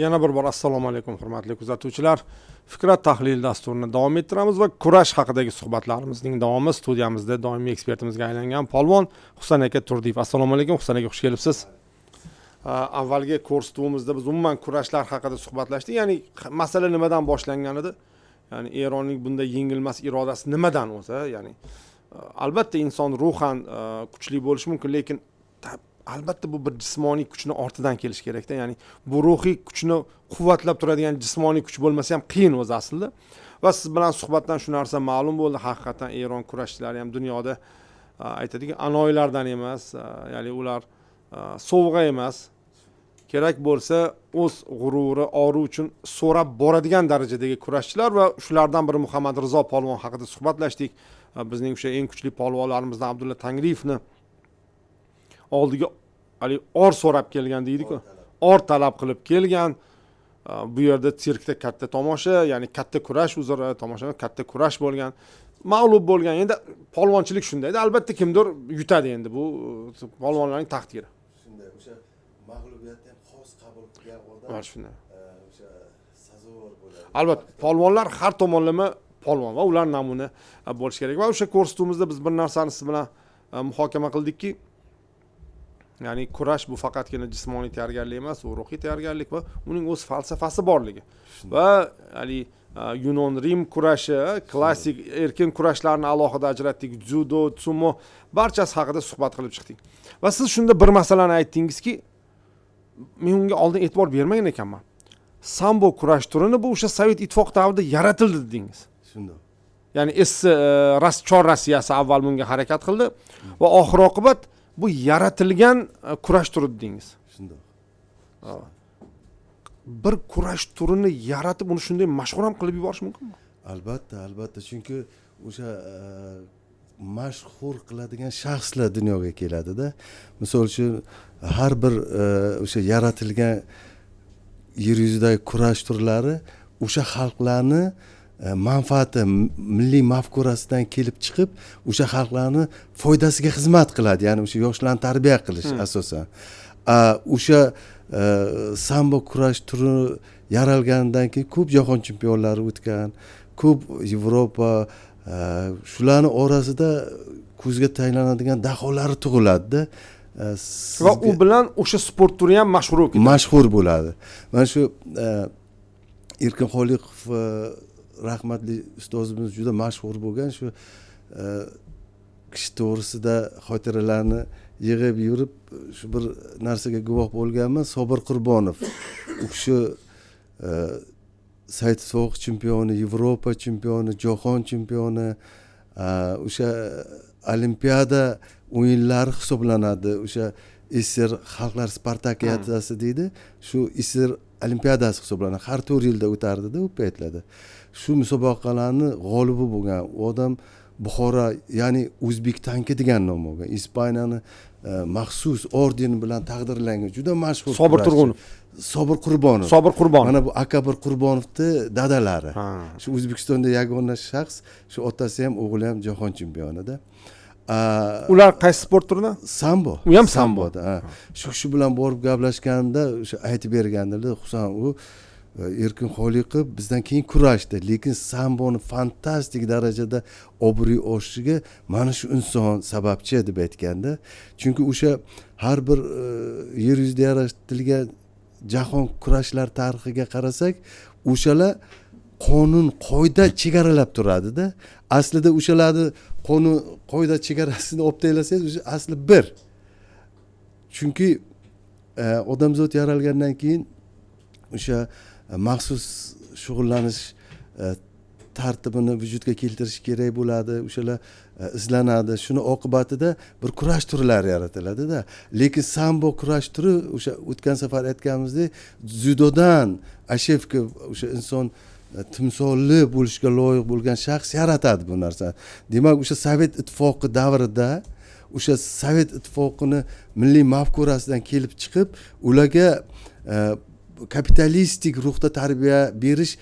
Yana bir bor assalomu alaykum hurmatli kuzatuvchilar. Fikrat tahlil dasturini davom ettiramiz va kurash haqidagi suhbatlarimizning davomi studiyamizda doimiy ekspertimizga aylangan polvon Husan aka Turdiyev. Assalomu alaykum Husan aka, xush kelibsiz. Avvalgi ko'rsatuvimizda biz umuman kurashlar haqida suhbatlashdik. Ya'ni masala nimadan boshlangan edi? Ya'ni Eronning bunday yengilmas irodasi nimadan o'zi? Ya'ni albatta inson ruhan kuchli bo'lishi mumkin, lekin albatta bu bir jismoniy kuchni ortidan kelish kerakda. Ya'ni bu ruhiy kuchni quvvatlab turadigan jismoniy kuch bo'lmasa ham qiyin o'zi aslida. Va siz bilan suhbatdan shu narsa ma'lum bo'ldi. Haqiqatan Eron kurashchilari ham dunyoda aytadiki anoylardan emas, ya'ni ular sovg'a emas. Kerak bo'lsa o'z g'ururi, ori uchun so'rab boradigan darajadagi kurashchilar va shulardan biri Muhammad Rizo polvon haqida suhbatlashdik. Bizning o'sha eng kuchli polvonlarimizdan Abdulla Tangriyevni oldiga or so'rab kelgan deydi-ku. Or talab qilib kelgan. Bu yerda sirkda katta tomosha, ya'ni katta kurash uzra tomosha, katta kurash bo'lgan. Mag'lub bo'lgan. Endi polvonchilik shundaydi. Albatta kimdir yutadi endi. Bu polvonlarning taqdiri. Shunday, o'sha mag'lubiyatni ham xos qabul qilgan odam. Mana shunday. O'sha sazovor bo'ladi. Albatta, polvonlar har tomonlama polvon va ular namuna bo'lish kerak. Va o'sha ko'rsatuvimizda biz bir narsani siz bilan muhokama qildikki, ya'ni kurash bu faqatgina jismoniy tayyorgarlik emas, u ruhiy tayyorgarlik va uning o'z falsafasi borligi. Va ya'ni Yunon Rim kurashi, klassik erkin kurashlarni alohida ajratdik, judo, sumo barchasi haqida suhbat qilib chiqdik. Va siz shunda bir masalani aytdingizki, men unga oldin e'tibor bermagan ekanman. Sambo kurash turini bu o'sha Sovet Ittifoq davrida yaratildi dedingiz. Shunday. Ya'ni Chor Rossiyasi avval bunga harakat qildi va oxir-oqibat bu yaratilgan kurash turi dedingiz. Shunday. Bir kurash turini yaratib uni shunday mashhur ham qilib yuborish mumkinmi? Albatta, chunki o'sha mashhur qiladigan shaxslar dunyoga keladi-da. Misol uchun har bir o'sha yaratilgan yer yuzidagi kurash turlari o'sha xalqlarni manfaati, milliy mafkurasidan kelib chiqib, o'sha xalqlarni foydasiga xizmat qiladi. Ya'ni o'sha yoshlarni tarbiya qilish asosan. O'sha sambo kurash turi yaralganidan keyin ko'p jahon chempionlari o'tgan, ko'p Yevropa, shularni orasida ko'zga taylanadigan daholari tug'iladi-da. Va u bilan o'sha sport turi ham mashhur bo'ladi. Mana shu Erkin Xoliqov rahmatli ustozimiz juda mashhur bo'lgan shu kishi to'g'risida xotiralarni yig'ib yurib shu bir narsaga guvoh bo'lganman. Sobir Qurbonov, u kishi Sovet Ittifoq chempioni, Yevropa chempioni, jahon chempioni, o'sha olimpiada o'yinlari hisoblanadi. O'sha SSR Xalqlar Spartakiyadasi deydi. Shu SSR olimpiadasi hisoblanadi. Har 4 yilda o'tardi-da u paytlarda. Shu musobaqalarni g'olibi bo'lgan odam Buxoro, ya'ni O'zbek tanki degan nom olgan. Ispaniyani maxsus orden bilan taqdirlangan juda mashhur Sobir Turg'unov. Sobir Qurbonov. Mana bu Akabir Qurbonovning dadalari. Shu O'zbekistonda yagona shaxs, shu otasi ham o'g'li ham jahon chempionida. Ular qaysi sport turidan? Sambo. U ham samboda. Shu bilan borib gaplashganimda o'sha aytib bergandilar, Husan u Erkin Xoliqov bizdan keyin kurashdi, lekin samboni fantastik darajada obro'y oshishiga mana shu inson sababchi deb aytganda. Chunki o'sha har bir yer yuzida yaratilgan jahon kurashlar tarixiga qarasak, o'shalar qonun, qoida chegaralab turadi-da. Aslida o'shalarni qonun, qoida chegarasini olib tashlasangiz, o'sha asli bir. Chunki odamzod yaralgandan keyin o'sha maxsus shug'ullanish tartibini vujudga keltirish kerak bo'ladi. O'shalar izlanadi. Shuni oqibatida bir kurash turlari yaratiladi-da. Lekin sambo kurash turi o'sha o'tgan safar aytganimizdek, judodan Ashevka o'sha inson timsolli bo'lishga loyiq bo'lgan shaxs yaratadi bu narsani. Demak, o'sha Sovet Ittifoqi davrida o'sha Sovet Ittifoqini milliy mafkurasidan kelib chiqib, ularga kapitalistik ruhda tarbiya berish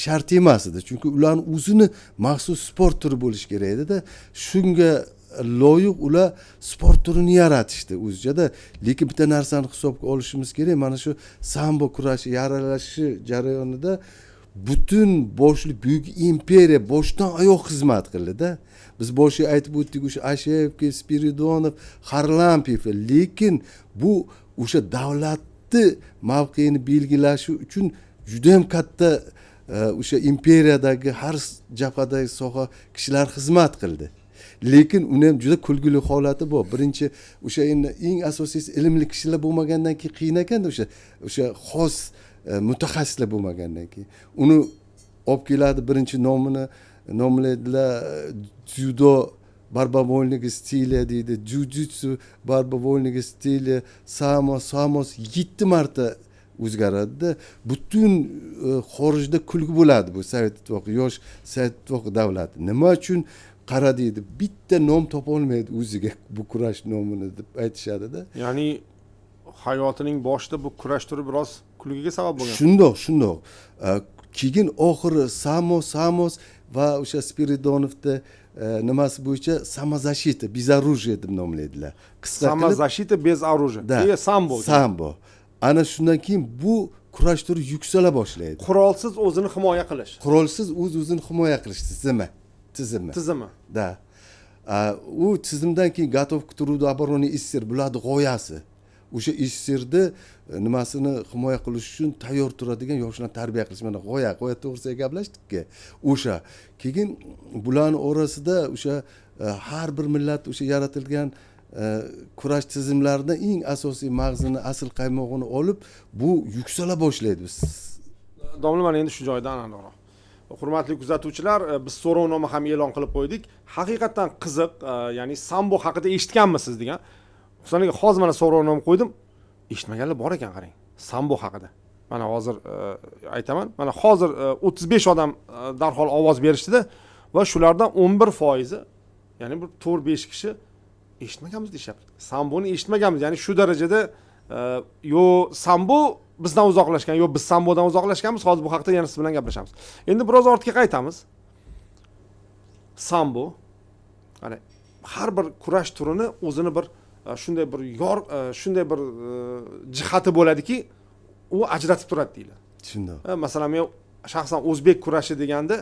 shart emas edi. Chunki ularning o'zini maxsus sport turi bo'lish kerak edi-da. Shunga loyiq ular sport turini yaratishdi o'zijada. Lekin bitta narsani hisobga olishimiz kerak, mana shu sambo kurashi yaralashi jarayonida butun boshli buyuk imperiya boshdan oyoq xizmat qildida. Biz boshida aytib o'tdik, o'sha Ashevskiy, Spiridonov, Harlampiyev, lekin bu o'sha davlatni mavqeini belgilashi uchun juda ham katta o'sha imperiyadagi har jabhadagi soha kishilar xizmat qildi. Lekin uni ham juda kulgili holati bor. Birinchi o'sha eng asosiysi ilmli kishilar bo'lmagandan keyin qiyin ekanda o'sha xos mutaxassislar bo'lmagandan keyin. Uni olib keladi, birinchi nomlaydilar judo barbavolnigi stili deydi, jujitsu barbavolnigi stili, samos 7 marta o'zgaradi. Butun xorijda kulgi bo'ladi bu Sovet Ittifoqi, yosh Sovet Ittifoqi davlati. Nima uchun qara deydi, bitta nom topa olmaydi o'ziga bu kurash nomini deb aytishadi-da. Ya'ni hayotining boshida bu kurash turi biroz kulgiga sabab bo'lgan. Shundoq. Keyin oxiri Samos va o'sha Spiridonovda nimasi bo'yicha samozashita, безоружие deb nomlaydilar. Qisqa qilib samozashita без оружия. Sambo. Ana shundan keyin bu kurash turi yuksala boshlaydi. Qurolsiz o'zini himoya qilish. Qurolsiz o'zini himoya qilish tizimi. Da. U tizimdan keyin gotovka truda обороны СССР bularning g'oyasi. O'sha СССRni nimasini himoya qilish uchun tayyor turadigan yoshlarni tarbiya qilish, mana g'oya to'g'risida gaplashdik-ku. O'sha keyin bularning orasida o'sha har bir millat o'sha yaratilgan kurash tizimlaridan eng asosiy mag'zini, asl qaymog'ini olib, bu yuksala boshlaydi. Domla, mana endi shu joydan aniqroq. Hurmatli kuzatuvchilar, biz so'rovnoma ham e'lon qilib qo'ydik. Haqiqatan qiziq, ya'ni sambo haqida eshitganmisiz degan. Xususan, hozir mana so'rovnoma qo'ydim. Eshitmaganlar bor ekan, qarang. Sambo haqida. Mana hozir aytaman. Mana hozir 35 odam darhol ovoz berishdi-da va shulardan 11%, ya'ni bir 4-5 kishi eshitmaganmiz deyapti. Samboni eshitmaganmiz. Ya'ni shu darajada yo sambo bizdan uzoqlashgan, yo biz sambodan uzoqlashganmiz. Hozir bu haqida yana siz bilan gaplashamiz. Endi biroz ortga qaytamiz. Sambo, qara, har bir kurash turini o'zini bir shunday bir jihati bo'ladiki, u ajratib turadi deydi. Shunday. Masalan, men shaxsan o'zbek kurashi deganda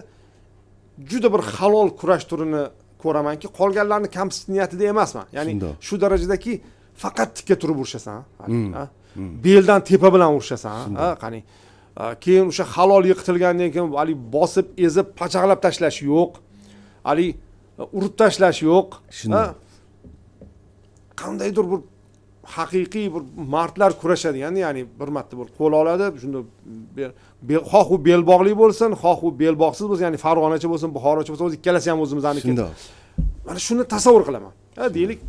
juda bir halol kurash turini ko'ramanki, qolganlarni kamsitish niyatida emasman. Ya'ni shu darajadaki faqat tikka turib urishasan, beldan tepa bilan urishasan, qani. Keyin o'sha halol yiqitilgandan keyin hali bosib, ezib, pachaqlab tashlash yo'q. Hali urib tashlash yo'q. Qandaydir bir haqiqiy bir mardlar kurashadigan, ya'ni bir marta bir qo'l oladi, shunda xoh u bel bog'li bo'lsin, xoh u bel bog'siz bo'lsin, ya'ni farg'onacha bo'lsin, buxorocha bo'lsin, o'zi ikkalasi ham o'zimizniki. Mana shuni tasavvur qilaman. Deylik,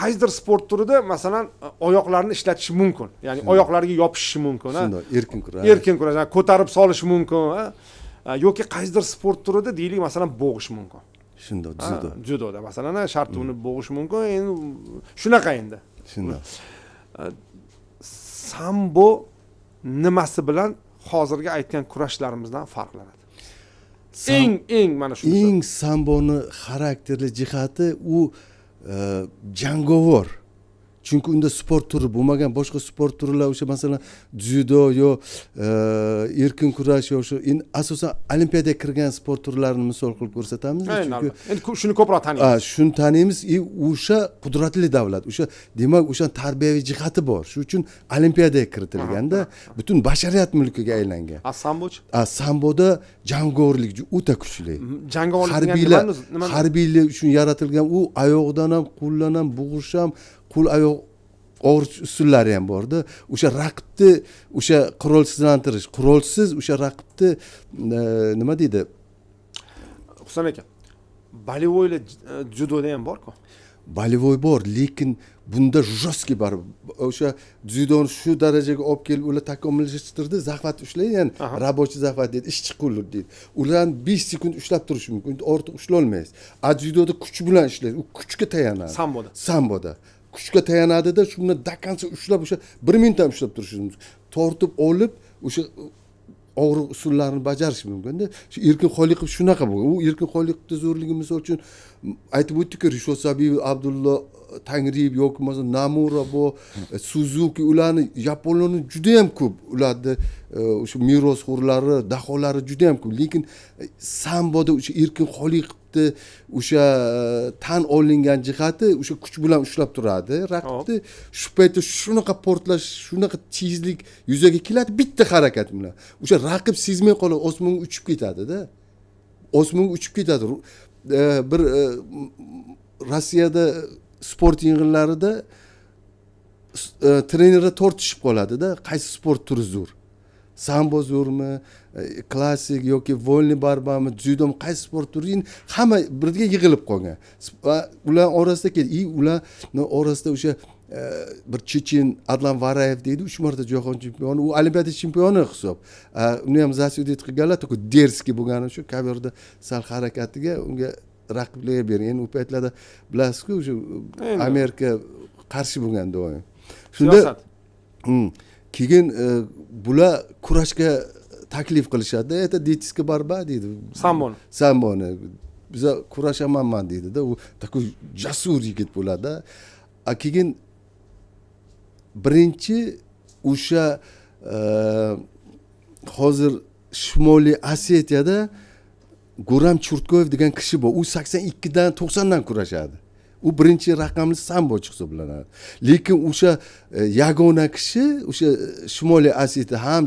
qaysidir sport turida masalan oyoqlarni ishlatish mumkin. Ya'ni oyoqlariga yopishishi mumkin, erkin kurash, ko'tarib solish mumkin, yoki qaysidir sport turida deylik masalan bo'g'ish mumkin. Shunday, judoda masalan shartuni bo'g'ish mumkin. Endi shunaqa endi. Shunday. Sambo nimasi bilan hozirgi aytgan kurashlarimizdan farqlanadi? Eng mana shu. Eng samboni xarakterli jihati u jangovar. Chunki unda sport turi bo'lmagan, boshqa sport turlar o'sha masalan judo yo erkin kurash yo o'sha asosan olimpiadaga kirgan sport turlarini misol qilib ko'rsatamiz. Chunki endi shuni ko'proq taniymiz. Shuni taniymiz. O'sha qudratli davlat, o'sha demak o'sha tarbiyaviy jihati bor. Shuning uchun olimpiadaga kiritilganda butun bashariyat mulkiga aylangan. Sambochi? Samboda jangovarlik o'ta kuchli. Jangovarlik nima? Harbiylar uchun yaratilgan, u oyoqdan ham, qo'ldan ham bo'g'ish ham, qo'l oyoq og'rish usullari ham borda. O'sha raqibni o'sha qurolsizlantirish, qurolsiz o'sha raqibni nima deydi? Husan aka, bolevoylar judoda ham bor-ku. Bolevoy bor, lekin bunda jostki bor. O'sha judoni shu darajaga olib kelib ular takomillashtirdi, zahvat ushlaydi, ya'ni рабочий zahvat deydi, ishchi qo'llar deydi. Ularni 5 sekund ushlab turish mumkin, ortiq ushlay olmaysiz. Judoda kuch bilan ishlaydi, u kuchga tayanadi. Samboda kuchga tayanadi-da, shuni dakancha ushlab o'sha 1 minut ham ushlab turishingiz mumkin. Tortib olib o'sha og'riq usullarini bajarish mumkinda. Shu Erkin Xoliqov shunaqa bo'lgan. U Erkin Xoliqovning zo'rligi misol uchun aytib o'tdik-ku, Rishod Sabiyev, Abdulla Tangriyev yoki bo'lmasa Namura bu Suzuki ularni Yaponlarning juda ham ko'p. Ularda o'sha merosxo'rlari, daholari juda ham ko'p. Lekin samboda o'sha Erkin Xoliqovni o'sha tan olingan jihati o'sha kuch bilan ushlab turadi raqibni. Shu paytda shunaqa portlash, shunaqa tezlik yuzaga keladi bitta harakat bilan. O'sha raqib sezmay qolib osmonga uchib ketadi-da. Osmonga uchib ketadi. Bir Rossiyada sport yig'inlarida trenerlar tortishib qoladi-da, qaysi sport turi zo'r. Sambo zo'rmi, klassik yoki volni barbami, dzyudomi, qaysi sport turi, hamma birga yig'ilib qolgan. Ular orasida ular orasida o'sha bir chechen Adlan Varayev deydi, 3 marta jahon chempioni, u olimpiada chempioni hisob. Uni ham zasyudet qilganlar, только derski bo'lgani shu kaverda sal harakatiga unga raqiblarga bergan. Endi u paytlarda bilasizku, o'sha Amerika qarshi bo'lgan doim. Shunda keyin bular kurashga taklif qilishadi. "Это детский борьба" deydi. Samboni. Biza kurashamanman deydi-da. U такой jasur yigit bo'ladi. Keyin birinchi o'sha hozir Shimoliy Osetiyada Guram Churtkoyev degan kishi bor. U 82 dan 90 dan kurashadi. U birinchi raqamli sambochi hisoblanadi. Lekin o'sha yagona kishi o'sha Shimoliy Osetiya ham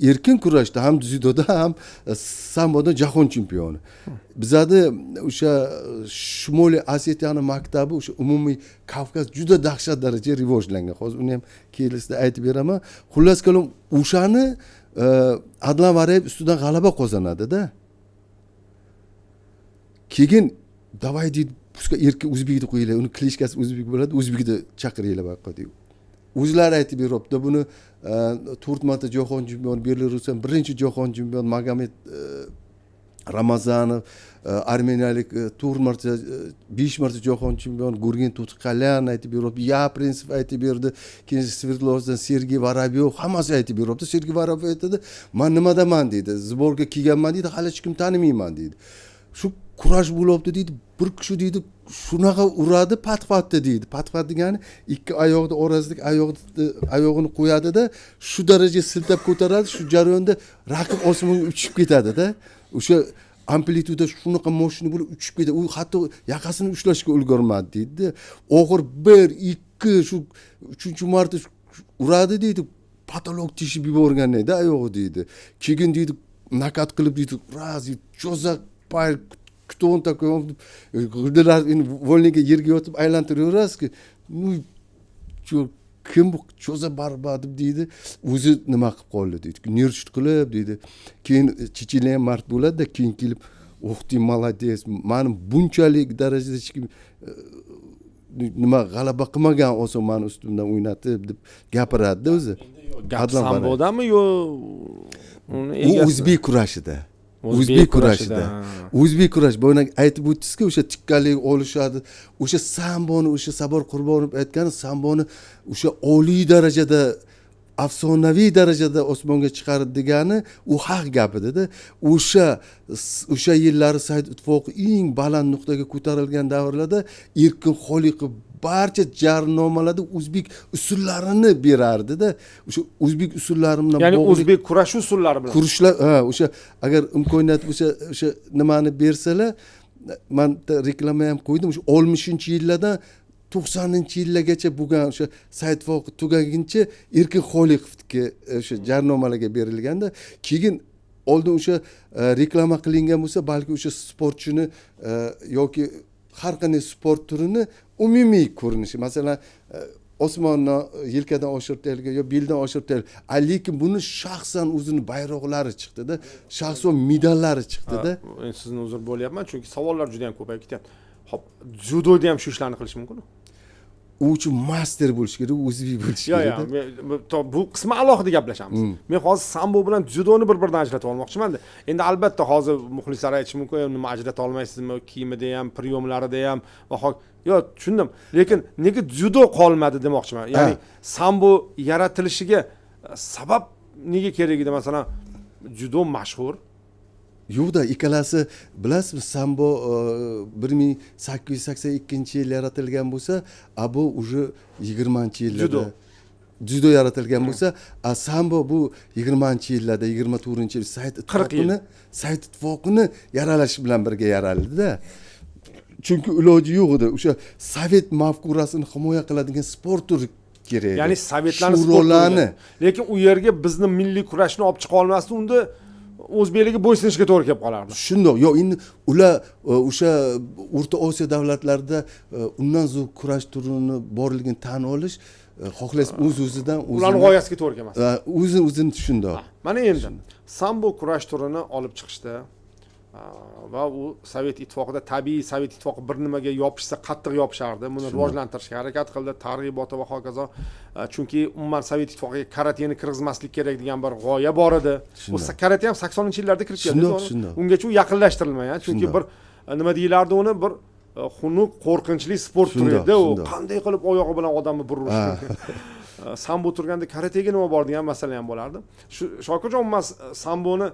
erkin kurashda, ham dzyudoda, ham samboda jahon chempioni. Bizada o'sha Shimoliy Osetiyaning maktabi o'sha umumiy Kavkaz juda dahshat darajada rivojlangan. Hozir uni ham kelisida aytib beraman. Xullas kalom o'shani Adlan Varayev ustidan g'alaba qozonadi-da. Keyin davay deydi, Puska erkin o'zbekni qo'yinglar, uni klishkasi o'zbek bo'ladi, o'zbekni chaqiringlar boqqa deydi. O'zlari aytib beribdi, buni 4 marta jahon chempioni, Belarusdan birinchi jahon chempioni Magomed Ramazanov, armeniyalik 4 marta 5 marta jahon chempioni Gurgen Tutqalyan aytib beribdi, Ya Prinsip aytib berdi, keyin Sverdlovdan Sergey Varabyov hammasi aytib beribdi. Sergey Varabyov aytadi, "Men nimadaman" deydi, "Zborga kelganman" deydi, "Hali hech kim tanimayman" deydi. Shu kurash bo'libdi deydi, bir kishi deydi shunaqa uradi pat-patda deydi. Pat-pat degani ikki oyoqni orasidagi oyog'ini qo'yadi-da, shu daraja siltab ko'taradi, shu jarayonda raqib osmonga uchib ketadi-da. O'sha amplituda shunaqa moshina bo'lib uchib ketadi. U hatto yaqasini ushlashga ulgurmadi deydi. Oxir 1 2 shu 3-marta uradi deydi. Patolog tishib yuborgan edi oyog'i deydi. Keyin deydi nakat qilib deydi, raz cho'zaq pay kuton takoy g'ildilar volniga yerga yotib aylantiraverasiz-ku. Kim bu cho'za barbad deydi, o'zi nima qilib qoldi deydi. Nershit qilib deydi. Keyin chechilay mart bo'ladi-da, keyin kelib, "O'xti, молодец, meni bunchalik darajada hech kim nima g'alaba qilmagan olsa meni ustimdan o'ynatib" deb gapiradi-da o'zi. Sambodami yo uni egasi? U o'zbek kurashida. O'zbek kurashida. O'zbek kurash. Buni aytib o'tdingiz-ku, o'sha tikkalik olishadi. O'sha samboni, o'sha Sabor Qurbonov aytgan samboni o'sha oliy darajada, afsonaviy darajada osmonga chiqardi degani u haq gapida-da. O'sha yillari Said ittifoqi eng baland nuqtaga ko'tarilgan davrlarda Erkin Xoliqov barcha jarnomalarda o'zbek usullarini berardi-da. O'sha o'zbek usullari bilan ya'ni o'zbek kurash usullari bilan kurashlar, o'sha agar imkoniyat bo'lsa o'sha nimani bersalar, men reklama ham qo'ydim. O'sha 60-yillardan 90-yillargacha bo'lgan o'sha Saidfoq tugaguncha Erkin Xoliqovga o'sha jarnomalarga berilganda, keyin oldin o'sha reklama qilingan bo'lsa, balki o'sha sportchini yoki har qanday sport turini umumiy ko'rinishi, masalan, osmonni yelkadan oshirtaylik yo beldan oshirtaylik. Lekin buni shaxsan o'zini bayroqlari chiqdi-da, shaxsan medallari chiqdi-da. Sizni uzr bo'lyapman, chunki savollar juda ham ko'payib ketyapti. Hop, dzyudoda ham shu ishlarni qilish mumkin-mi? U uchun master bo'lish kerak, o'zbek bo'lish kerak. Bu qismi alohida gaplashamiz. Men hozir sambo bilan dzyudoni bir-biridan ajratib olmoqchiman-da. Endi albatta hozir muxlislar aytishi mumkin, nima ajrata olmaysizmi, kiyimida ham, priyomlarida ham va yo, tushundim. Lekin nega dzyudo qolmadi demoqchiman. Ya'ni sambo yaratilishiga sabab nega kerak edi? Masalan, judo mashhur. Yo'qda, ikkalasi bilasizmi, sambo 1882-yil yaratilgan bo'lsa, bu уже 20-yillarda judo yaratilgan bo'lsa, sambo bu 20-yillarda, 24-yil Sovet ittifoqini yaralash bilan birga yaraldi-da. Chunki iloji yo'q edi. O'sha sovet mafkurasini himoya qiladigan sport turi kerak. Ya'ni sovetlarning sportlarini. Lekin u yerga bizni milliy kurashni olib chiqa olmasdi, unda o'zbeklarga bo'ysunishga to'g'ri kelib qolardi. Shundoq. Yo'q, endi ular o'sha O'rta Osiyo davlatlarida undan zo'r kurash turini borligini tan olish, xohlaysiz o'z-o'zidan ularning g'oyasiga to'g'ri kelmas. O'zini shundoq. Mana endi sambo kurash turini olib chiqishdi va u Sovet ittifoqida tabiiy Sovet ittifoqi bir nimaga yopishsa qattiq yopishardi. Buni rivojlantirishga harakat qildi, targ'iboti va hokazo. Chunki umuman Sovet ittifoqiga karateni kirgizmaslik kerak degan bir g'oya bor edi. Bu karate ham 80-yillarda kirib keldi. Ungacha u yaqinlashtirilmagan. Chunki bir nima deyilardi uni, bir xunuk, qo'rqinchli sport turi edi. U qanday qilib oyog'i bilan odamni bir urish mumkin. Sambo turganda karatega nima bor degan masala ham bo'lardi. Shu Shokirjon, mas samboni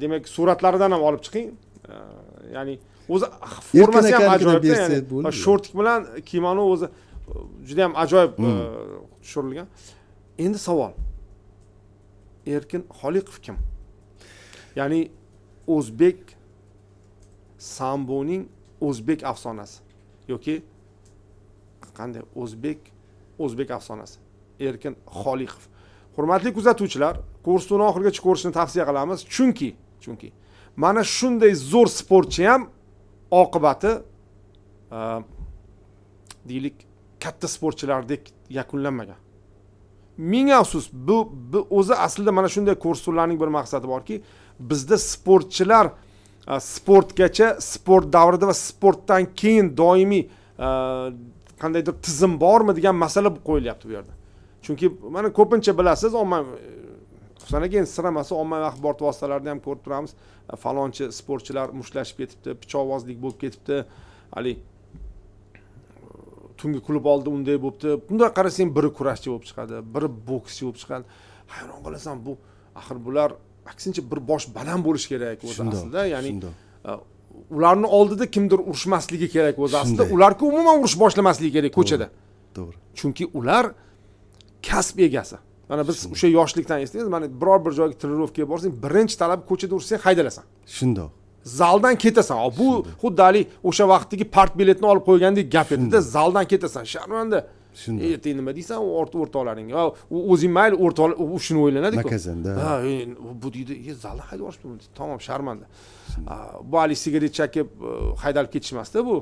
demak suratlaridan ham olib chiqing. Ya'ni o'zi formasi ham ajoyib, ya'ni shortik bilan kimono o'zi juda ham ajoyib tushirilgan. Endi savol. Erkin Xoliqov kim? Ya'ni o'zbek samboning o'zbek afsonasi yoki qanday o'zbek afsonasi Erkin Xoliqov. Hurmatli kuzatuvchilar, kursning oxirigacha ko'rishni tavsiya qilamiz, chunki mana shunday zo'r sportchi ham oqibati deylik katta sportchilardek yakunlanmagan. Ming afsus, bu o'zi aslida mana shunday kurslarning bir maqsadi borki, bizda sportchilar sportgacha, sport davrida va sportdan keyin doimiy qandaydir tizim bormi degan masala qo'yilyapti bu yerda. Chunki mana ko'pincha bilasiz, Husan aka sir emas, ommaviy axborot vositalarida ham ko'rib turamiz. Falonchi sportchilar mushlashib ketibdi, pichoqvozlik bo'lib ketibdi, hali tungi klub oldi unday bo'libdi. Bunday qarasang, biri kurashchi bo'lib chiqadi, biri bokschi bo'lib chiqadi. Hayron qolasan, bu axir bular aksincha bir bosh baland bo'lish kerak o'zi aslida. Ya'ni ularni oldida kimdir urushmasligi kerak o'zi aslida. Ularga umuman urush boshlamasligi kerak ko'chada. To'g'ri. Chunki ular kasb egasi. Mana biz o'sha yoshlikdan eslaymiz. Mana biror bir joyga trenirovkaga borsang, birinchi talab ko'chada ursang haydalasan. Shundoq. Zaldan ketasan. Bu xuddi o'sha vaqtdagi part biletni olib qo'ygandek gap edi-da, zaldan ketasan. Sharmanda. Ertaga nima deysan, o'rtoqlaringga. O'zing mayli o'rtoqlar shuni o'ylanadi-ku. Makazanda. Bu deydi, zaldan haydab yuborishdi. Tamom, sharmanda. Bu hali sigaret chakib haydalib ketishmasdi bu.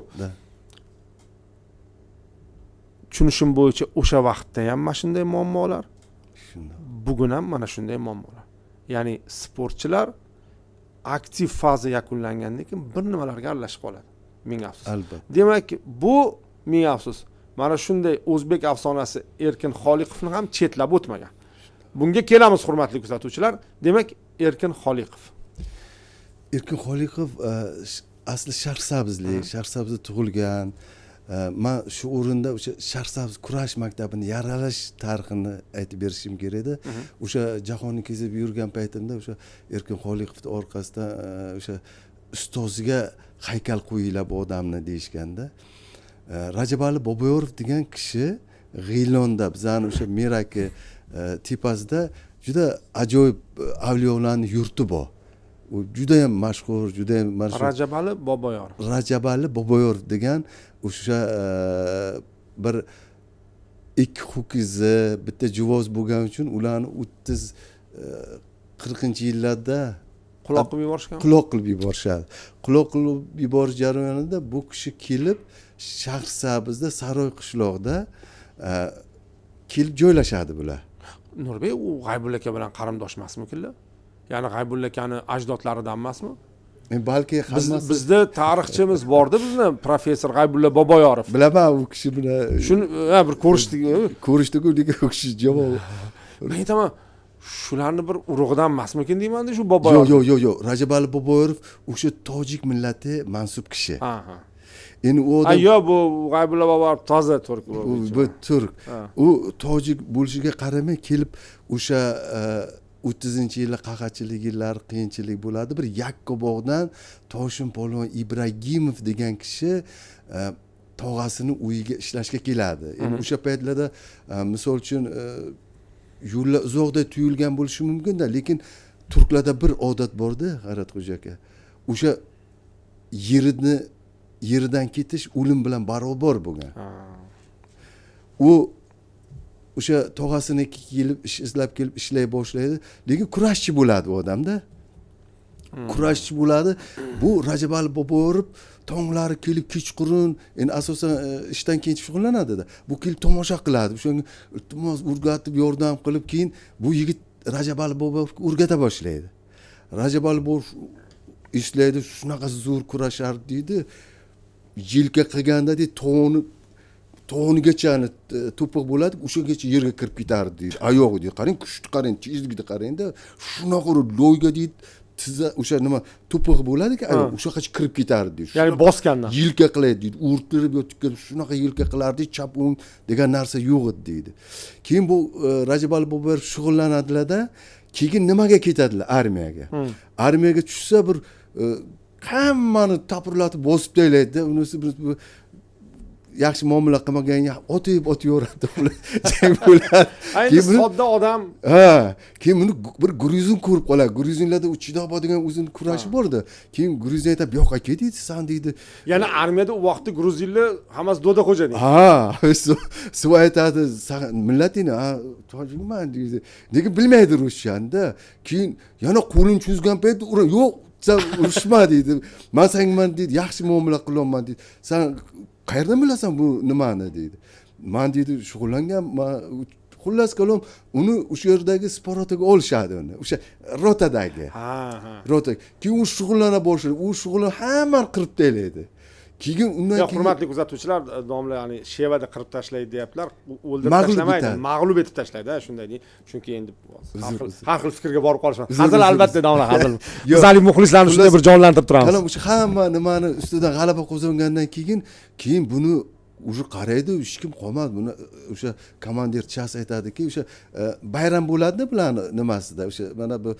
Tushunishim bo'yicha o'sha vaqtda ham mana shunday muammolar, bugun ham mana shunday muammolar. Ya'ni sportchilar aktiv faza yakunlangandan keyin bir nimalarga aralashib qoladi. Ming afsus. Albatta. Demak, bu ming afsus. Mana shunday o'zbek afsonasi Erkin Xoliqovni ham chetlab o'tmagan. Bunga kelamiz, hurmatli kuzatuvchilar. Demak, Erkin Xoliqov. Erkin Xoliqov asli Sharqsabzlik, Sharqsabzda tug'ilgan. Men shu o'rinda o'sha Sharqsabz kurash maktabini yaralash tarixini aytib berishim kerak edi. O'sha jahonni kezib yurgan paytimda o'sha Erkin Xoliqovning orqasidan o'sha ustoziga haykal qo'yinglar bu odamni deyishganda, Rajabali Boboyorov degan kishi G'ilonda, bizani o'sha Meraki tepasida juda ajoyib avliyolarning yurti bor. U juda ham mashhur. Rajabali Boboyorov. Rajabali Boboyorov degan o'sha bir ikki ho'kizi, bitta juvoz bo'lgani uchun ularni 30-40-yillarda quloq qilib yuborishgan. Quloq qilib yuborishadi. Quloq qilib yuborish jarayonida bu kishi kelib Sharqsabzda Saroy qishlog'ida kelib joylashadi bular. Nurbek, u G'aybulla aka bilan qarindosh emasmikinlar? Ya'ni G'aybulla akani ajdodlaridan emasmi? Balki hammasi bizda tarixchimiz bordi, bizni professor G'aybulla Boboyorov. Bilaman, u kishi bilan shuni bir ko'rishdik-ku, degan u kishi javob. Men aytaman, shularni bir urug'idan emasmikin deyman-da shu Boboyorov. Yo'q. Rajabali Boboyorov o'sha tojik millati mansub kishi. Endi u odam bu G'aybulla Boboyorov toza turk bu turk. U tojik bo'lishiga qaramay kelib o'sha yillar qahachilik yillari qiyinchilik bo'ladi. Bir Yakkabog'dan Toshim polvon Ibragimov degan kishi tog'asini uyiga ishlashga keladi. Endi o'sha paytlarda misol uchun yo'llar uzoqda tuyulgan bo'lishi mumkin-da, lekin turklarda bir odat bor-da, G'ayratxo'ja aka. O'sha yeridan ketish o'lim bilan barobar bo'lgan. U o'sha tog'asini kelib ish izlab kelib ishlay boshlaydi, lekin kurashchi bo'ladi u odamda. Kurashchi bo'ladi. Bu Rajabali Boboyev tonglari kelib kechqurun, endi asosan ishdan keyin shug'ullanadi-da. Bu kelib tomosha qiladi. O'shanga iltimos o'rgatib, yordam qilib, keyin bu yigit Rajabali Boboyevga o'rgata boshlaydi. Rajabali Boboyev ishlaydi, shunaqa zo'r kurashardi deydi. Yelka qilganda deydi, to'nigacha to'piq bo'ladi, o'shagacha yerga kirib ketardi deydi. Oyog'i deydi, qarang, kuchni qarang, tezligini qarang-da, shunaqa loyga deydi, tiza o'sha nima to'piq bo'ladi-ku, o'shagacha kirib ketardi deydi. Ya'ni bosgandan. Yelka qiladi deydi, o'rtirib yotib, shunaqa yelka qilardi, chap o'ng degan narsa yo'q edi deydi. Keyin bu Rajabali Boboyev shug'ullanadilar-da, keyin nimaga ketadilar? Armiyaga. Armiyaga tushsa bir hammani tapirlatib bosib taylaydi-da, unisi bir yaxshi muomala qilmaganga otib-otib jang bo'ladi. Ayni sodda odam. Keyin buni bir gruzin ko'rib qoladi. Gruzinlarda Chidobo degan o'zini kurashi bor-da. Keyin gruzin aytadi, "Bu yoqqa ket" deydi, "San" deydi. Ya'ni armiyada u vaqtda gruzinlar hammasi do'da xo'ja deydi. Suv aytadi, "Millatingni, tojikman" deydi. Lekin bilmaydi ruschani-da. Keyin yana qo'lini cho'zgan paytda "Yo'q, sen urushma" deydi. "Men senga deydi, yaxshi muomala qilyapman" deydi. "Sen qayerdan bilasan bu nimani" deydi. "Men deydi shug'ullangan, xullas kalom uni o'sha yerdagi sporotaga olishadi uni. O'sha rotadagi. Rota. Keyin u shug'ullana boshlaydi. U shug'ullan hammani qirib taylaydi. Keyin undan keyin hurmatli kuzatuvchilar, domla ya'ni Shevada qirib tashlaydi deyaptilar. O'ldirib tashlamaydi, mag'lub etib tashlaydi, shunday deydi. Chunki endi har xil fikrga borib qolishman. Hazil albatta, domla, hazil. Bizalik muxlislarni shunday bir jonlantirib turamiz. Qalam o'sha hamma nimani ustidan g'alaba qozongandan keyin buni уже qaraydi, hech kim qolmadi. Buni o'sha komandir Chas aytadiki, o'sha bayram bo'ladi bularni nimasida, o'sha mana bu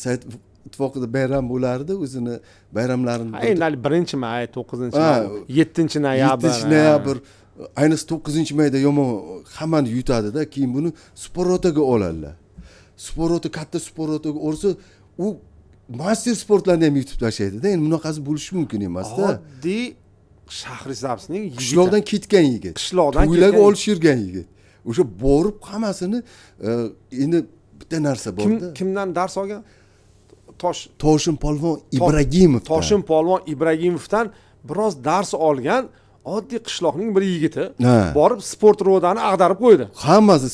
sayt ittifoqida bayram bo'lardi, o'zini bayramlarini. Endi 1-may, 9-may, 7-noyabr. 7-noyabr, ayniqsa 9-mayda yomon hammani yutadi-da, keyin buni sportoga oladilar. Sporot katta sportoga olsa, u master sportlarni ham yutib tashlaydi-da. Endi bunaqasi bo'lishi mumkin emas-da. Oddiy Shahrisabzning yigiti. Qishloqdan ketgan yigit. To'ylarga olish yurgan yigit. O'sha borib hammasini endi bitta narsa bor-da. Kimdan dars olgan? Toshim polvon Ibragimov. Toshim polvon Ibragimovdan biroz dars olgan oddiy qishloqning bir yigiti borib sport rodani ag'darib qo'ydi. Hammasi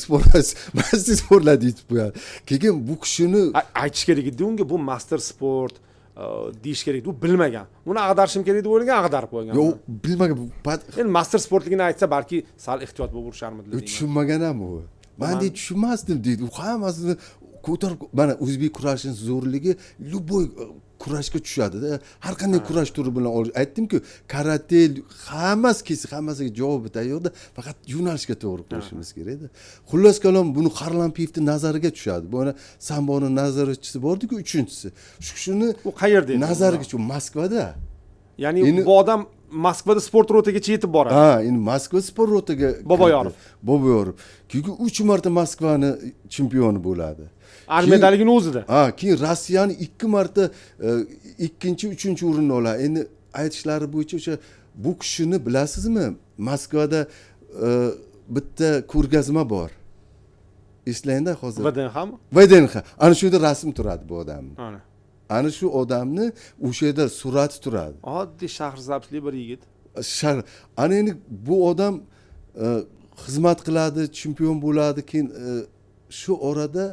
master sportlar deb qo'yadi. Keyin bu kishini aytish kerak edi unga, bu master sport deyish kerak edi. U bilmagan. Buni ag'darishim kerak deb o'ylagan, ag'darib qo'ygan. Yo'q, bilmagan. Endi master sportligini aytsa, balki sal ehtiyot bo'lib urisharmidi deyman. Tushunmagan ham u. Men deydi tushunmasdim deydi. U hammasini ko'tarib, mana o'zbek kurashining zo'rligi любой kurashga tushadi-da. Har qanday kurash turi bilan aytdim-ku, karate, hammasiga javobi tayyorda, faqat yo'nalishga to'g'ri qo'yishimiz kerak-da. Xullas kalom buni Harlampiyevning nazariga tushadi. Buni samboning nazoratchisi bor-ku, 3-chisi. Shu kishini u qayerda edi? Nazariga shu Moskvada. Ya'ni bu odam Moskvada sport rotigacha yetib boradi. Endi Moskva sport rotiga Boboyev. Keyin 3 marta Moskvani chempioni bo'ladi. Armiyadaligini o'zida. Keyin Rossiyani 2 marta 2-chi, 3-chi o'rinni oladi. Endi aytishlari bo'yicha o'sha bu kishini bilasizmi? Moskvada bitta ko'rgazma bor. Eslangda hozir. VDNX. Ana shu yerda rasm turadi bu odamning. Ana shu odamni o'sha yerda surati turadi. Oddiy Shahrisabzlik bir yigit. Ana endi bu odam xizmat qiladi, chempion bo'ladi, keyin shu orada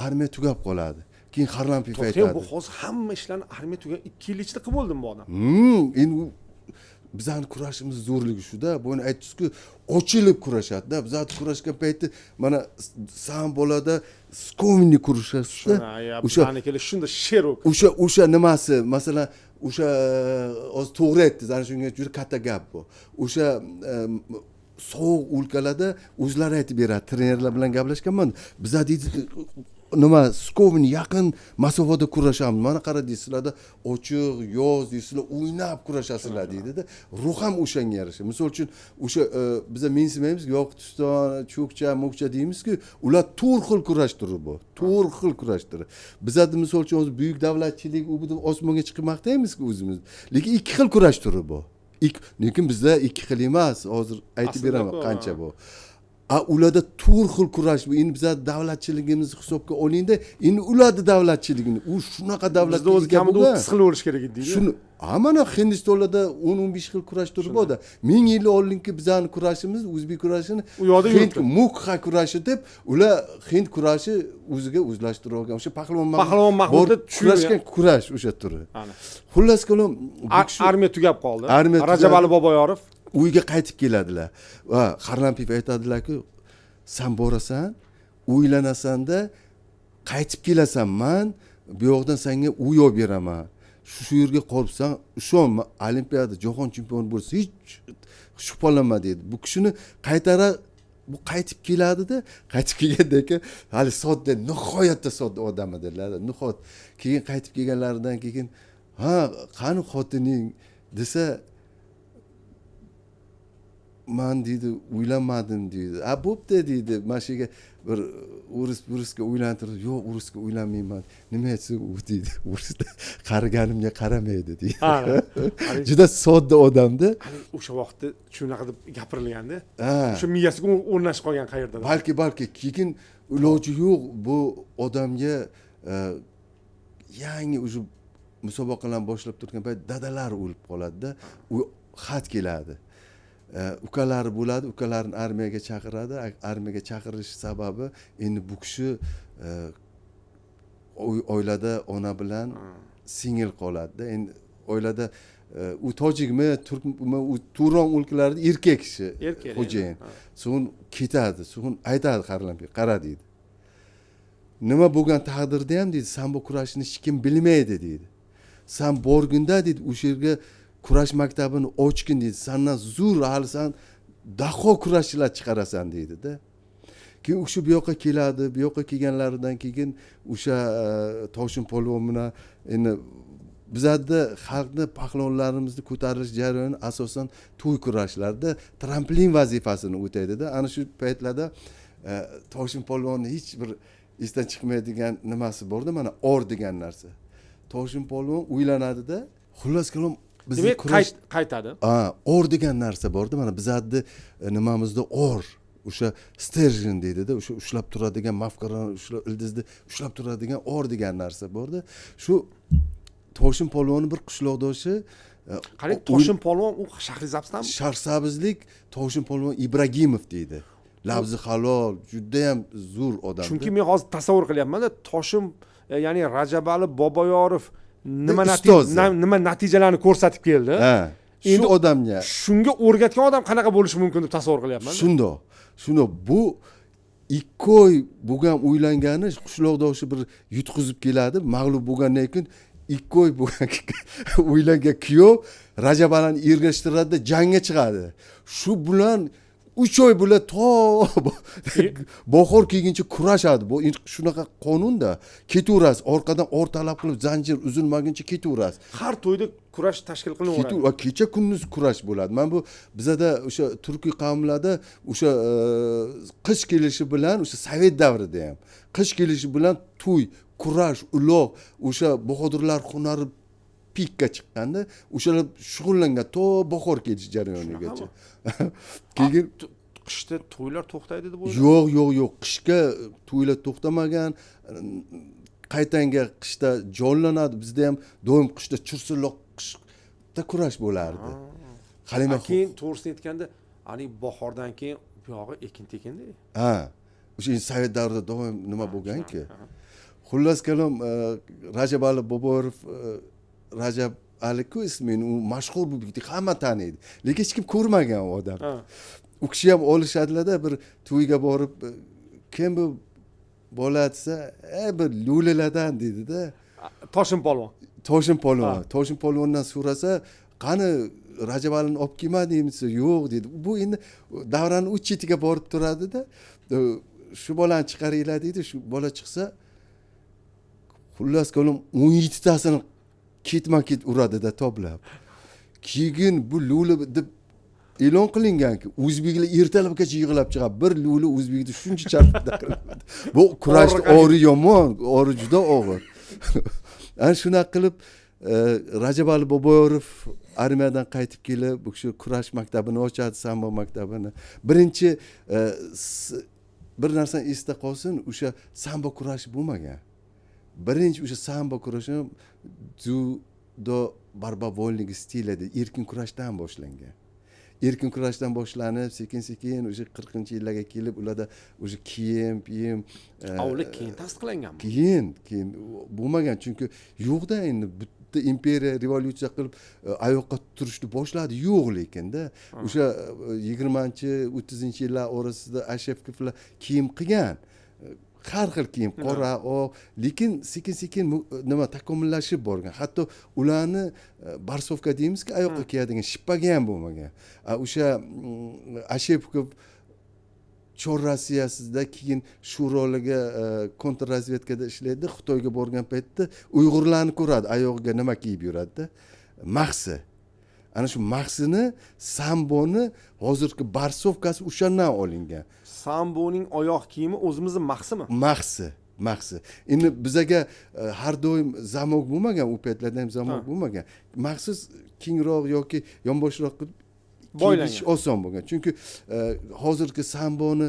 armiya tugab qoladi. Keyin Harlampiyev aytadi. Bu hozir hamma ishlarni armiya tugab 2 yil ichida qilib bo'ldimi bu odam? Endi bizning kurashimiz zo'rligi shu-da. Buni aytdingiz-ku, ochilib kurashadi-da. Bizlar kurashgan paytda mana sam bolada skomni kurashadi-da. O'shaniklar shunda sherok. O'sha nimasi, masalan, o'sha o'z to'g'ri aytdingiz. Ana shunga juda katta gap bu. O'sha sovuq o'lkalarda o'zlari aytib beradi. Trenerlar bilan gaplashganman. Bizlar deydi nima Skovni yaqin masofada kurashamiz. Mana qara deysizlarda ochiq, yoz deysizlar, o'ynab kurashasizlar deydida. Ruh ham o'shanga yarasha. Misol uchun o'sha biza mensimaymiz, Yoqutiston, Cho'kcha, Mo'kcha deymiz-ku, ular to'rt xil kurash turi bu. To'rt xil kurash turi. Bizda misol uchun o'zi buyuk davlatchilik, u bu osmonga chiqib maqtaymiz-ku o'zimiz. Lekin ikki xil kurash turi bu. Lekin bizda ikki xil emas. Hozir aytib beraman qancha bu. Ularda to'rt xil kurash bu. Endi bizda davlatchiligimizni hisobga olingda, endi ularda davlatchiligini, u shunaqa davlatga o'zi kamida 30 xil bo'lish kerak edi. Shuni mana Hindistonlarda 10-15 xil kurash turi borda. 1000 yil oldingi bizning kurashimiz, o'zbek kurashini Hind mukha kurashi deb, ular Hind kurashi o'ziga o'zlashtirib olgan. O'sha pahlavon Mahmudda kurashgan kurash o'sha turi. Xullas kalom armiya tugab qoldi. Rajab Ali Boboyorov uyga qaytib keladilar va Harlampiyev aytadilar-ku, sen borasan, uylanasan-da, qaytib kelasan, men bu yoqdan senga uy olib beraman. Shu yerga qolibsan, ishonma, Olimpiyada jahon chempioni bo'lsa hech shubhalanma dedi. Bu kishini bu qaytib keladi-da, qaytib kelgandan keyin hali sodda, nihoyatda sodda odam edilar. Nihoyat. Keyin qaytib kelganlaridan keyin, qani xotining desa, men deydi uylanmadim deydi. Bo'pti deydi. Mana shu yerga bir urusga uylantirib, yo'q, urusga uylanmayman. Nima aytsa u deydi. Urusda qariganimga qaramaydi deydi. Juda sodda odamda. O'sha vaqtda shunaqa deb gapirilganda, o'sha miyasiga o'rnashib qolgan qayerda. Balki keyin iloji yo'q bu odamga yangi o'sha musobaqalarni boshlab turgan payt dadalar o'lib qoladi-da, u xat keladi. Ukalari bo'ladi, ukalarini armiyaga chaqiradi. Armiyaga chaqirish sababi endi bu kishi oilada ona bilan singil qoladi-da. Endi oilada u tojikmi, turkmi, u Turon o'lkalarida erkak kishi, xo'jayin. So'ng ketadi, so'ng aytadi Harlampiyev, qara deydi. Nima bo'lgan taqdirda ham deydi, sen bu kurashni hech kim bilmaydi deydi. Sen borgunda deydi, o'sha yerga kurash maktabini ochgin deydi. Sendan zo'r hali sen daho kurashchilar chiqarasan deydi-da. Keyin o'sha bu yoqqa keladi, bu yoqqa kelganlaridan keyin o'sha Toshin polvon bilan endi bizda xalqni pahlavonlarimizni ko'tarish jarayoni asosan to'y kurashlarda tramplin vazifasini o'taydi-da. Ana shu paytlarda Toshin polvonni hech bir esdan chiqmaydigan nimasi bor-da, mana or degan narsa. Toshin polvon uylanadi-da, xullas kalom demak qaytadi. Or degan narsa bor-da, mana bizda nimamizda or, o'sha sterjin deydi-da, o'sha ushlab turadigan mafkarani, ushlab ildizni ushlab turadigan or degan narsa bor-da. Shu Toshin polvonni bir qishloqdoshi, qarang, Toshin polvon u Shahrisabzdanmi? Shahrisabzlik Toshin polvon Ibragimov deydi. Labzi halol, juda ham zo'r odam. Chunki men hozir tasavvur qilyapman-da, Toshin, ya'ni Rajab Ali Boboyorov nima natijalarni ko'rsatib keldi. Shu odamga, shunga o'rgatgan odam qanaqa bo'lishi mumkin deb tasavvur qilyapman. Shundoq bu 2 oy bo'lgan uylangani qishloqdoshi bir yutqizib keladi, mag'lub bo'lgandan keyin 2 oy bo'lgan uylangan kuyov Rajab Alini ergashtiradi, jangga chiqadi. Shu bilan 3 oy bilan to bahor kelguncha kurashadi. Bu shunaqa qonunda ketaverasiz, orqadan or talab qilib zanjir uzilmaguncha ketaverasiz. Har to'yda kurash tashkil qilinaveradi. Kecha kunduz kurash bo'ladi. Men bu bizada o'sha turkiy qavmlarda o'sha qish kelishi bilan, o'sha sovet davrida ham qish kelishi bilan to'y, kurash, uloq, o'sha bahodirlar hunari pikka chiqqanda o'shalar shug'ullangan to bahor kelish jarayonigacha. Keyin qishda to'ylar to'xtaydi deb o'ylayman. Yo'q, qishga to'ylar to'xtamagan. Qaytanga qishda jonlanadi. Bizda ham doim qishda chursilloq qishda kurash bo'lardi. Halima keyin to'g'risini aytganda, ani bahordan keyin bu yog'i ekin-tekinda. O'sha sovet davrida doim nima bo'lgan-ki. Xullas kalom Rajab Ali Boboyorov, Rajab Ali-ku ismini u mashhur bo'lib ketdi, hamma taniydi. Lekin hech kim ko'rmagan u odam. U kishi ham olishadilar-da, bir to'yga borib, kim bu bola desa, bir lo'lilardan dedi-da. Toshin polvon. Toshin polvondan so'rasa, qani Rajab Alini olib kelmadingmi? Yo'q dedi. Bu endi davraning uch chetiga borib turadi-da. Shu bolani chiqaringlar deydi. Shu bola chiqsa, xullas kalom 17 tasini ketma-ket uradida toblab. Keyin bu lo'li deb e'lon qilinganki, o'zbeklar ertalabgacha yig'ilib chiqadi. Bir lo'li o'zbekni shuncha charxda qiladi. Bu kurashni ori yomon, ori juda og'ir. Ana shunaqa qilib Rajabali Boboyorov armiyadan qaytib kelib, bu kishi kurash maktabini ochadi, sambo maktabini. Birinchi bir narsani esda qolsin, o'sha sambo kurashi bo'lmagan. Birinchi o'sha sambo kurashi judo barbavolnigi stilida erkin kurashdan boshlangan. Erkin kurashdan boshlanib, sekin-sekin o'sha 40-yillarga kelib, ularda o'sha kiyim, Avlik keyin tasdiqlanganmi? Keyin bo'lmagan, chunki yo'qda endi bitta imperiya revolyutsiya qilib oyoqqa turishni boshladi, yo'q lekinda. O'sha 20-30-yillar orasida ashevkovlar kiyim qilgan. Har xil kiyim, qora, oq, lekin sekin-sekin nima takomillashib borgan. Hatto ularni barsovka deymizki, oyoqqa kiyadigan shippaga ham bo'lmagan. O'sha Ashevkov Chor Rossiyasida keyin Shuroliga kontrrazvedkada ishlaydi. Xitoyga borgan paytda Uyg'urlarni ko'radi, oyog'iga nima kiyib yuradi-da? Mahsi. Ana shu mahsini, samboni hozirgi barsovkasi o'shandan olingan. Samboning oyoq kiyimi o'zimizning mahsimi? Mahsi. Endi bizaga har doim zamok bo'lmagan, u paytlarda ham zamok bo'lmagan. Maxsus kengroq yoki yonboshroq qilib boylash oson bo'lgan. Chunki hozirgi samboni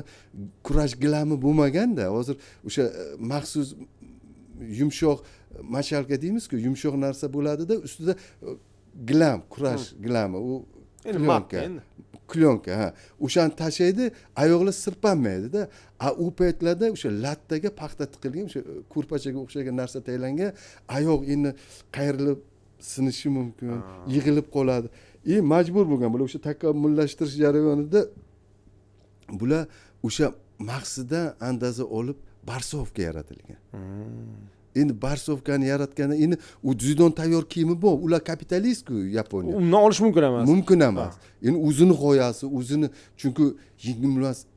kurash gilami bo'lmaganda, hozir o'sha maxsus yumshoq mashalka deymiz-ku, yumshoq narsa bo'ladi-da, ustida gilam, kurash gilami, u Klyonka, ha. O'shani tashlaydi, oyoqlar sirpanmaydi-da. U paytlarda o'sha lattaga paxta tiqilgan, o'sha ko'rpachaga o'xshagan narsa taylangan, oyoq endi qayrilib sinishi mumkin, yig'ilib qoladi. Majbur bo'lgan bular o'sha takomillashtirish jarayonida bular o'sha mahsidan andaza olib barsovka yaratilgan. Endi barsovkani yaratganda endi u judon tayyor kiyimi bor. Ular kapitalist-ku Yaponiya. Undan olish mumkin emas. Mumkin emas. Endi o'zini g'oyasi, o'zini chunki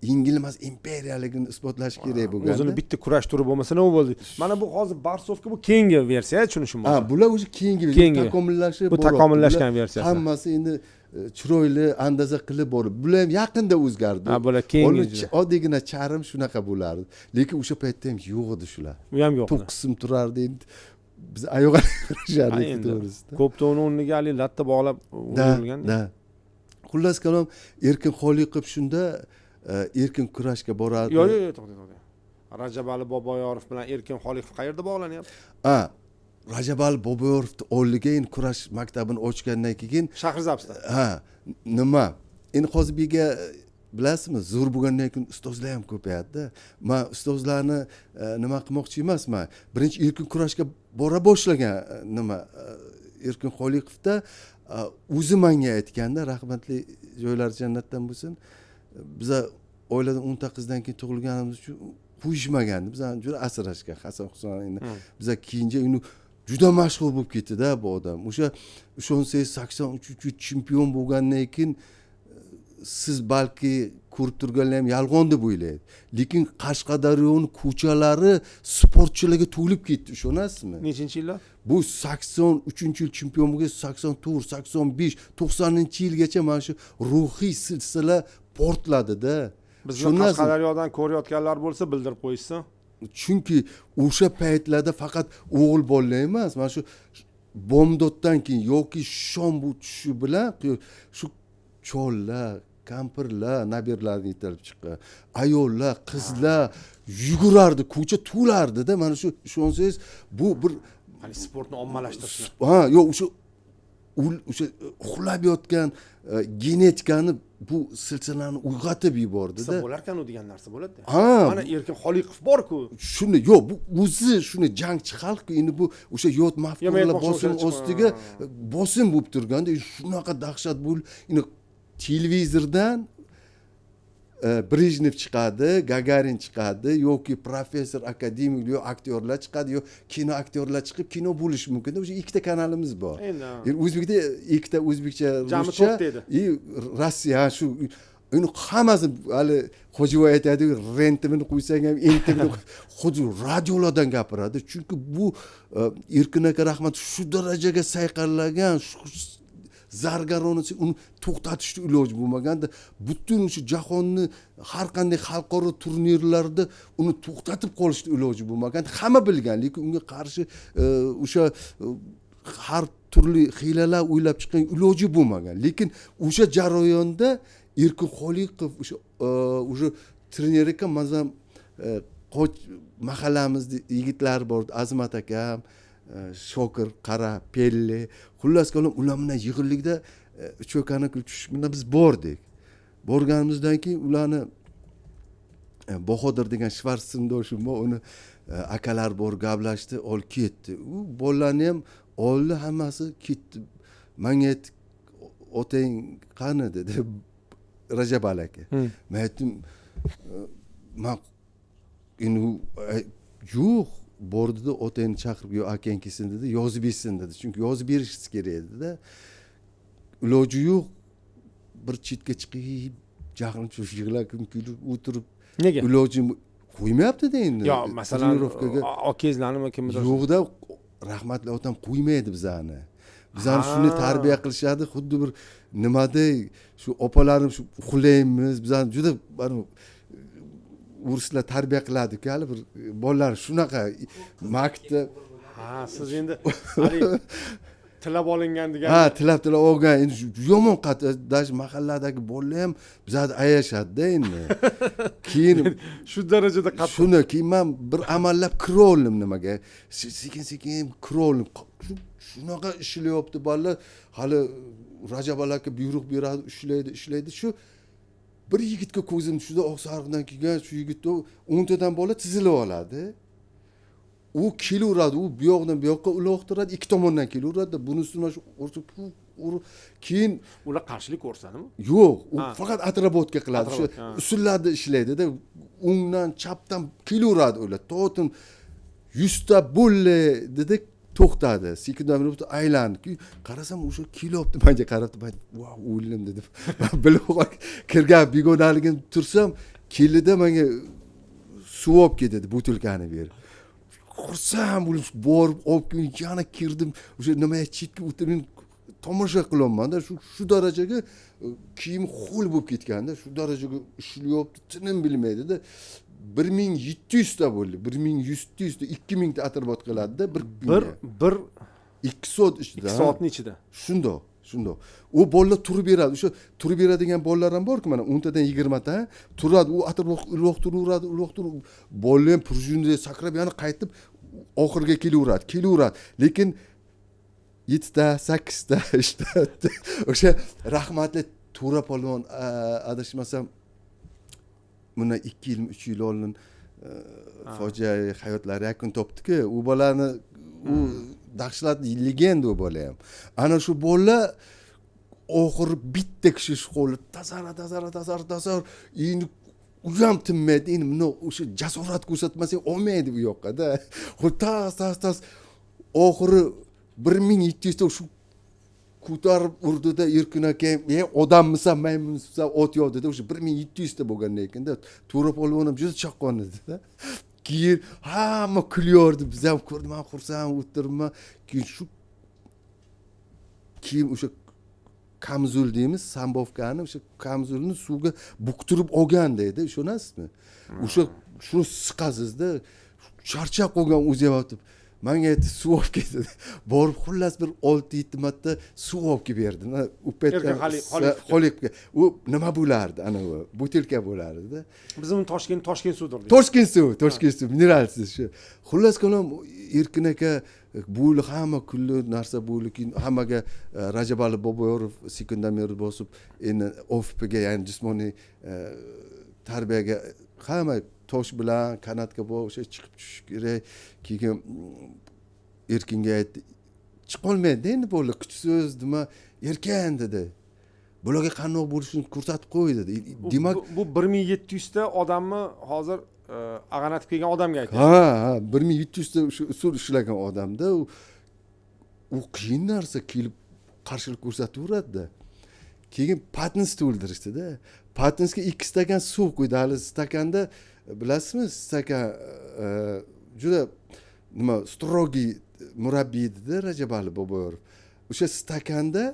yengilmas imperiyaligini isbotlash kerak bo'lganda. O'zini bitta kurash turi bo'lmasa nima bo'ldi? Mana bu hozir barsovka bu keyingi versiya, tushunishim mumkin. Bular o'zi keyingi takomillashib bu takomillashgan versiyasi. Hammasi endi chiroyli andaza qilib borib, bular ham yaqinda o'zgardi. Bular keyingi. Oddiygina charm shunaqa bo'lardi. Lekin o'sha paytda ham yo'q edi shular. U ham yo'q. 9 qism turardi endi. Biz oyoqqa kirashardik to'g'risida. Ko'ptovni o'rniga ali latta bog'lab o'rnilgan. Da. Xullas kalom Erkin Xoliqov shunda erkin kurashga boradi. Yo'q, to'xta. Rajabali Boboyorov bilan Erkin Xoliqov qayerda bog'lanyapti? Rajabali Boboyorovni oldiga endi kurash maktabini ochgandan keyin Shahrizabsda. Nima? Endi hozirga bilasizmi, zo'r bo'lgandan keyin ustozlar ham ko'payadi-da. Men ustozlarni nima qilmoqchi emasman. Birinchi erkin kurashga bora boshlagan Erkin Xoliqovda o'zi menga aytganda, rahmatli joylari jannatdan bo'lsin, biz oiladan 10 ta qizdan keyin tug'ilganimiz uchun qo'yishmagandi. Bizani juda asrashgan Hasan Husayn. Biz keyincha uni juda mashhur bo'lib ketdi-da bu odam. O'sha 1883 chempion bo'lgandan keyin siz balki ko'rib turganlar ham yolg'on deb o'ylaydi. Lekin Qashqadaryoning ko'chalari sportchilarga to'lib ketdi, ishonasizmi? Nechinchi yillar? Bu 83-yil chempion bo'lgan, 84, 85, 90-yilgacha mana shu ruhiy silsila portladi-da. Bizni Qashqadaryodan ko'rayotganlar bo'lsa bildirib qo'yishsin. Chunki o'sha paytlarda faqat o'g'il bolalar emas, mana shu bomdoddan keyin yoki shom bu tushishi bilan shu chollar, kampirlar nabirlarni yetalib chiqqan, ayollar, qizlar yugurardi, ko'cha to'lardi-da. Mana shu ishonsangiz bu bir sportni ommalashtirishni. Yo'q, o'sha uxlab yotgan genetikani bu silsilani uyg'otib yubordi-da. Bo'larkan u degan narsa bo'ladi. Mana Erkin Xoliqov bor-ku. Shuni yo'q, bu o'zi shuni jangchi xalq-ku. Endi bu o'sha yot mafkurlar bosim ostiga bosim bo'lib turganda shunaqa dahshat bo'ldi. Endi televizordan Brejnev chiqadi, Gagarin chiqadi, yoki professor, akademik, yo aktyorlar chiqadi, yo kino aktyorlar chiqib kino bo'lishi mumkin. O'sha ikkita kanalimiz bor. Endi o'zbekda ikkita o'zbekcha, ruscha, Rossiya shu uni hammasi hali xo'jayev aytadiku rentimini qo'ysang ham entimini xuddi radiolardan gapiradi. Chunki bu Erkin aka rahmat shu darajaga sayqallagan, zargarona uni to'xtatishni iloji bo'lmaganda butun o'sha jahonni har qanday xalqaro turnirlarda uni to'xtatib qolishni iloji bo'lmagan. Hamma bilgan, lekin unga qarshi o'sha har turli hiylalar o'ylab chiqqan iloji bo'lmagan. Lekin o'sha jarayonda Erkin Xoliqov o'sha trener ekan, mazam mahallamizda yigitlar bor, Azmat akam, Shokir, Qara, Pelli, xullas kalom ular bilan yig'inlikda cho'kani tushib bilan biz bordik. Borganimizdan keyin ularni Bahodir degan Shvartsendoshim bor, uni akalar bor gaplashdi, olib ketdi. U bolalarni ham oldi, hammasi ketdi. Menga otang qani dedi. Rajab aka. Men aytdim, yo'q, bordida otangni chaqirib, yo akang kelsin dedi, yozib bersin dedi. Chunki yozib berishimiz kerak edi-da. Iloji yo'q, bir chetga chiqib, jahlim tushib yig'lab kulib o'tirib. Nega? Ilojim qo'ymayapti-da endi. Yo, masalan, akangizlarnimi kimdir? Yo'qda, rahmatli otam qo'ymaydi bizani. Bizani shuni tarbiya qilishadi, xuddi bir nimada shu opalarim shu uxlaymiz, bizani juda urslar tarbiya qiladi-ku, hali bir bolalar shunaqa maktab. Ha, siz endi hali tilab olingan degan. Ha, tilab olgan. Endi yomon qatdash mahalladagi bolalar ham bizani ayashadi-da endi. Keyin shu darajada qattiq. Shuni keyin men bir amallab kira oldim nimaga. Sekin kira oldim. Shunaqa ishlayapti bolalar. Hali Rajab aka buyruq beradi, ishlaydi. Shu bir yigitga ko'zim tushdi, oq sariqdan kelgan shu yigitni 10 tadan bola tizilib oladi. U kelaveradi, u bu yoqdan bu yoqqa uloqtiradi, ikki tomondan kelaveradi. Bunisidan shu keyin ular qarshilik ko'rsadimi? Yo'q, u faqat atrobotga qiladi. Shu usullarda ishlaydi-da, o'ngdan, chapdan kelaveradi ular. To'tin 100 ta bo'lle dedi, to'xtadi. Sekindan aylandi. Qarasam o'sha kelyapti, menga qarab, "Voy, o'ldim" dedim. Bilib kirgan begonaligim tursam, kelida menga suv olib ketdi, butilkani berib. Xursand bo'lib borib olib yana kirdim. O'sha nima chetga o'tirib tomosha qilyapman-da, shu darajaga kiyim ho'l bo'lib ketganda, shu darajaga ishlayapti, tinim bilmaydi-da. 1700 ta bo'ldi. 1100 ta, 2000 ta atrobot qiladi-da bir 2 soat ichida. 2 soatning ichida. Shundoq. U bolalar turib beradi. O'sha turib beradigan bolalar ham bor-ku, mana 10 tadan 20 ta turadi. U atrof uloqtiraveradi. Bolalar ham prujinda sakrab yana qaytib oxirga kelaveradi. Lekin 7 ta, 8 ta ishda o'sha rahmatli To'ra polvon adashmasam buna 2 yil, 3 yil oldin fojia hayotlari yakun topdi-ku. U bolani dahshatli legenda u bola ham. Ana shu bola oxiri bitta kishi shu qo'li tazar. Endi u ham tinmaydi. Endi buni o'sha jasorat ko'rsatmasang olmaydi bu yoqqa-da. Xo'p, tas. Oxiri 1700 ta shu ko'tarib urdida Erkin aka, odammisan, maymunsan, ot yovdida o'sha 1700 ta bo'lgandan keyin-da To'ra polvon ham juda chaqqon edi-da. Keyin hamma kulyordi, biz ham ko'rdim, men xursand o'tiribman. Keyin o'sha kamzul deymiz, sambovkani, o'sha kamzulni suvga buktirib olgan deydi, ishonasizmi? O'sha shuni siqasiz-da, charchab qolgan o'zyapti. Menga aytdi, suv olib ketdi. Borib xullas bir 6-7 marta suv olib kelib berdim. U paytda Xoliqga u nima bo'lardi, ana u butilka bo'lardi-da. Biz uni Toshkent suvdir. Toshkent suv, mineralsiz shu. Xullas kalom Erkin aka bo'li hamma kulli narsa bo'li, keyin hammaga Rajab Ali Boboyorov sekundamer bosib, endi OFPga, ya'ni jismoniy tarbiyaga hamma tosh bilan kanatga o'sha chiqib tushish kerak. Keyin Erkinga aytdi, chiqolmaydi endi bola, kuchsiz, nima, Erkin dedi. Bularga qanday bo'lishini ko'rsatib qo'y dedi. Demak, bu 1700 ta odamni hozir ag'anatib kelgan odamga aytdi. Ha, 1700 ta shu usul ishlagan odamda u qiyin narsa, kelib qarshilik ko'rsataveradi-da. Keyin patnisni o'ldirishdi-da. patnisga 2 stakan suv quydi. Hali stakanda bilasizmi, stakan juda nima strogiy murabbiy edi Rajab Ali Boboyorov. O'sha stakanda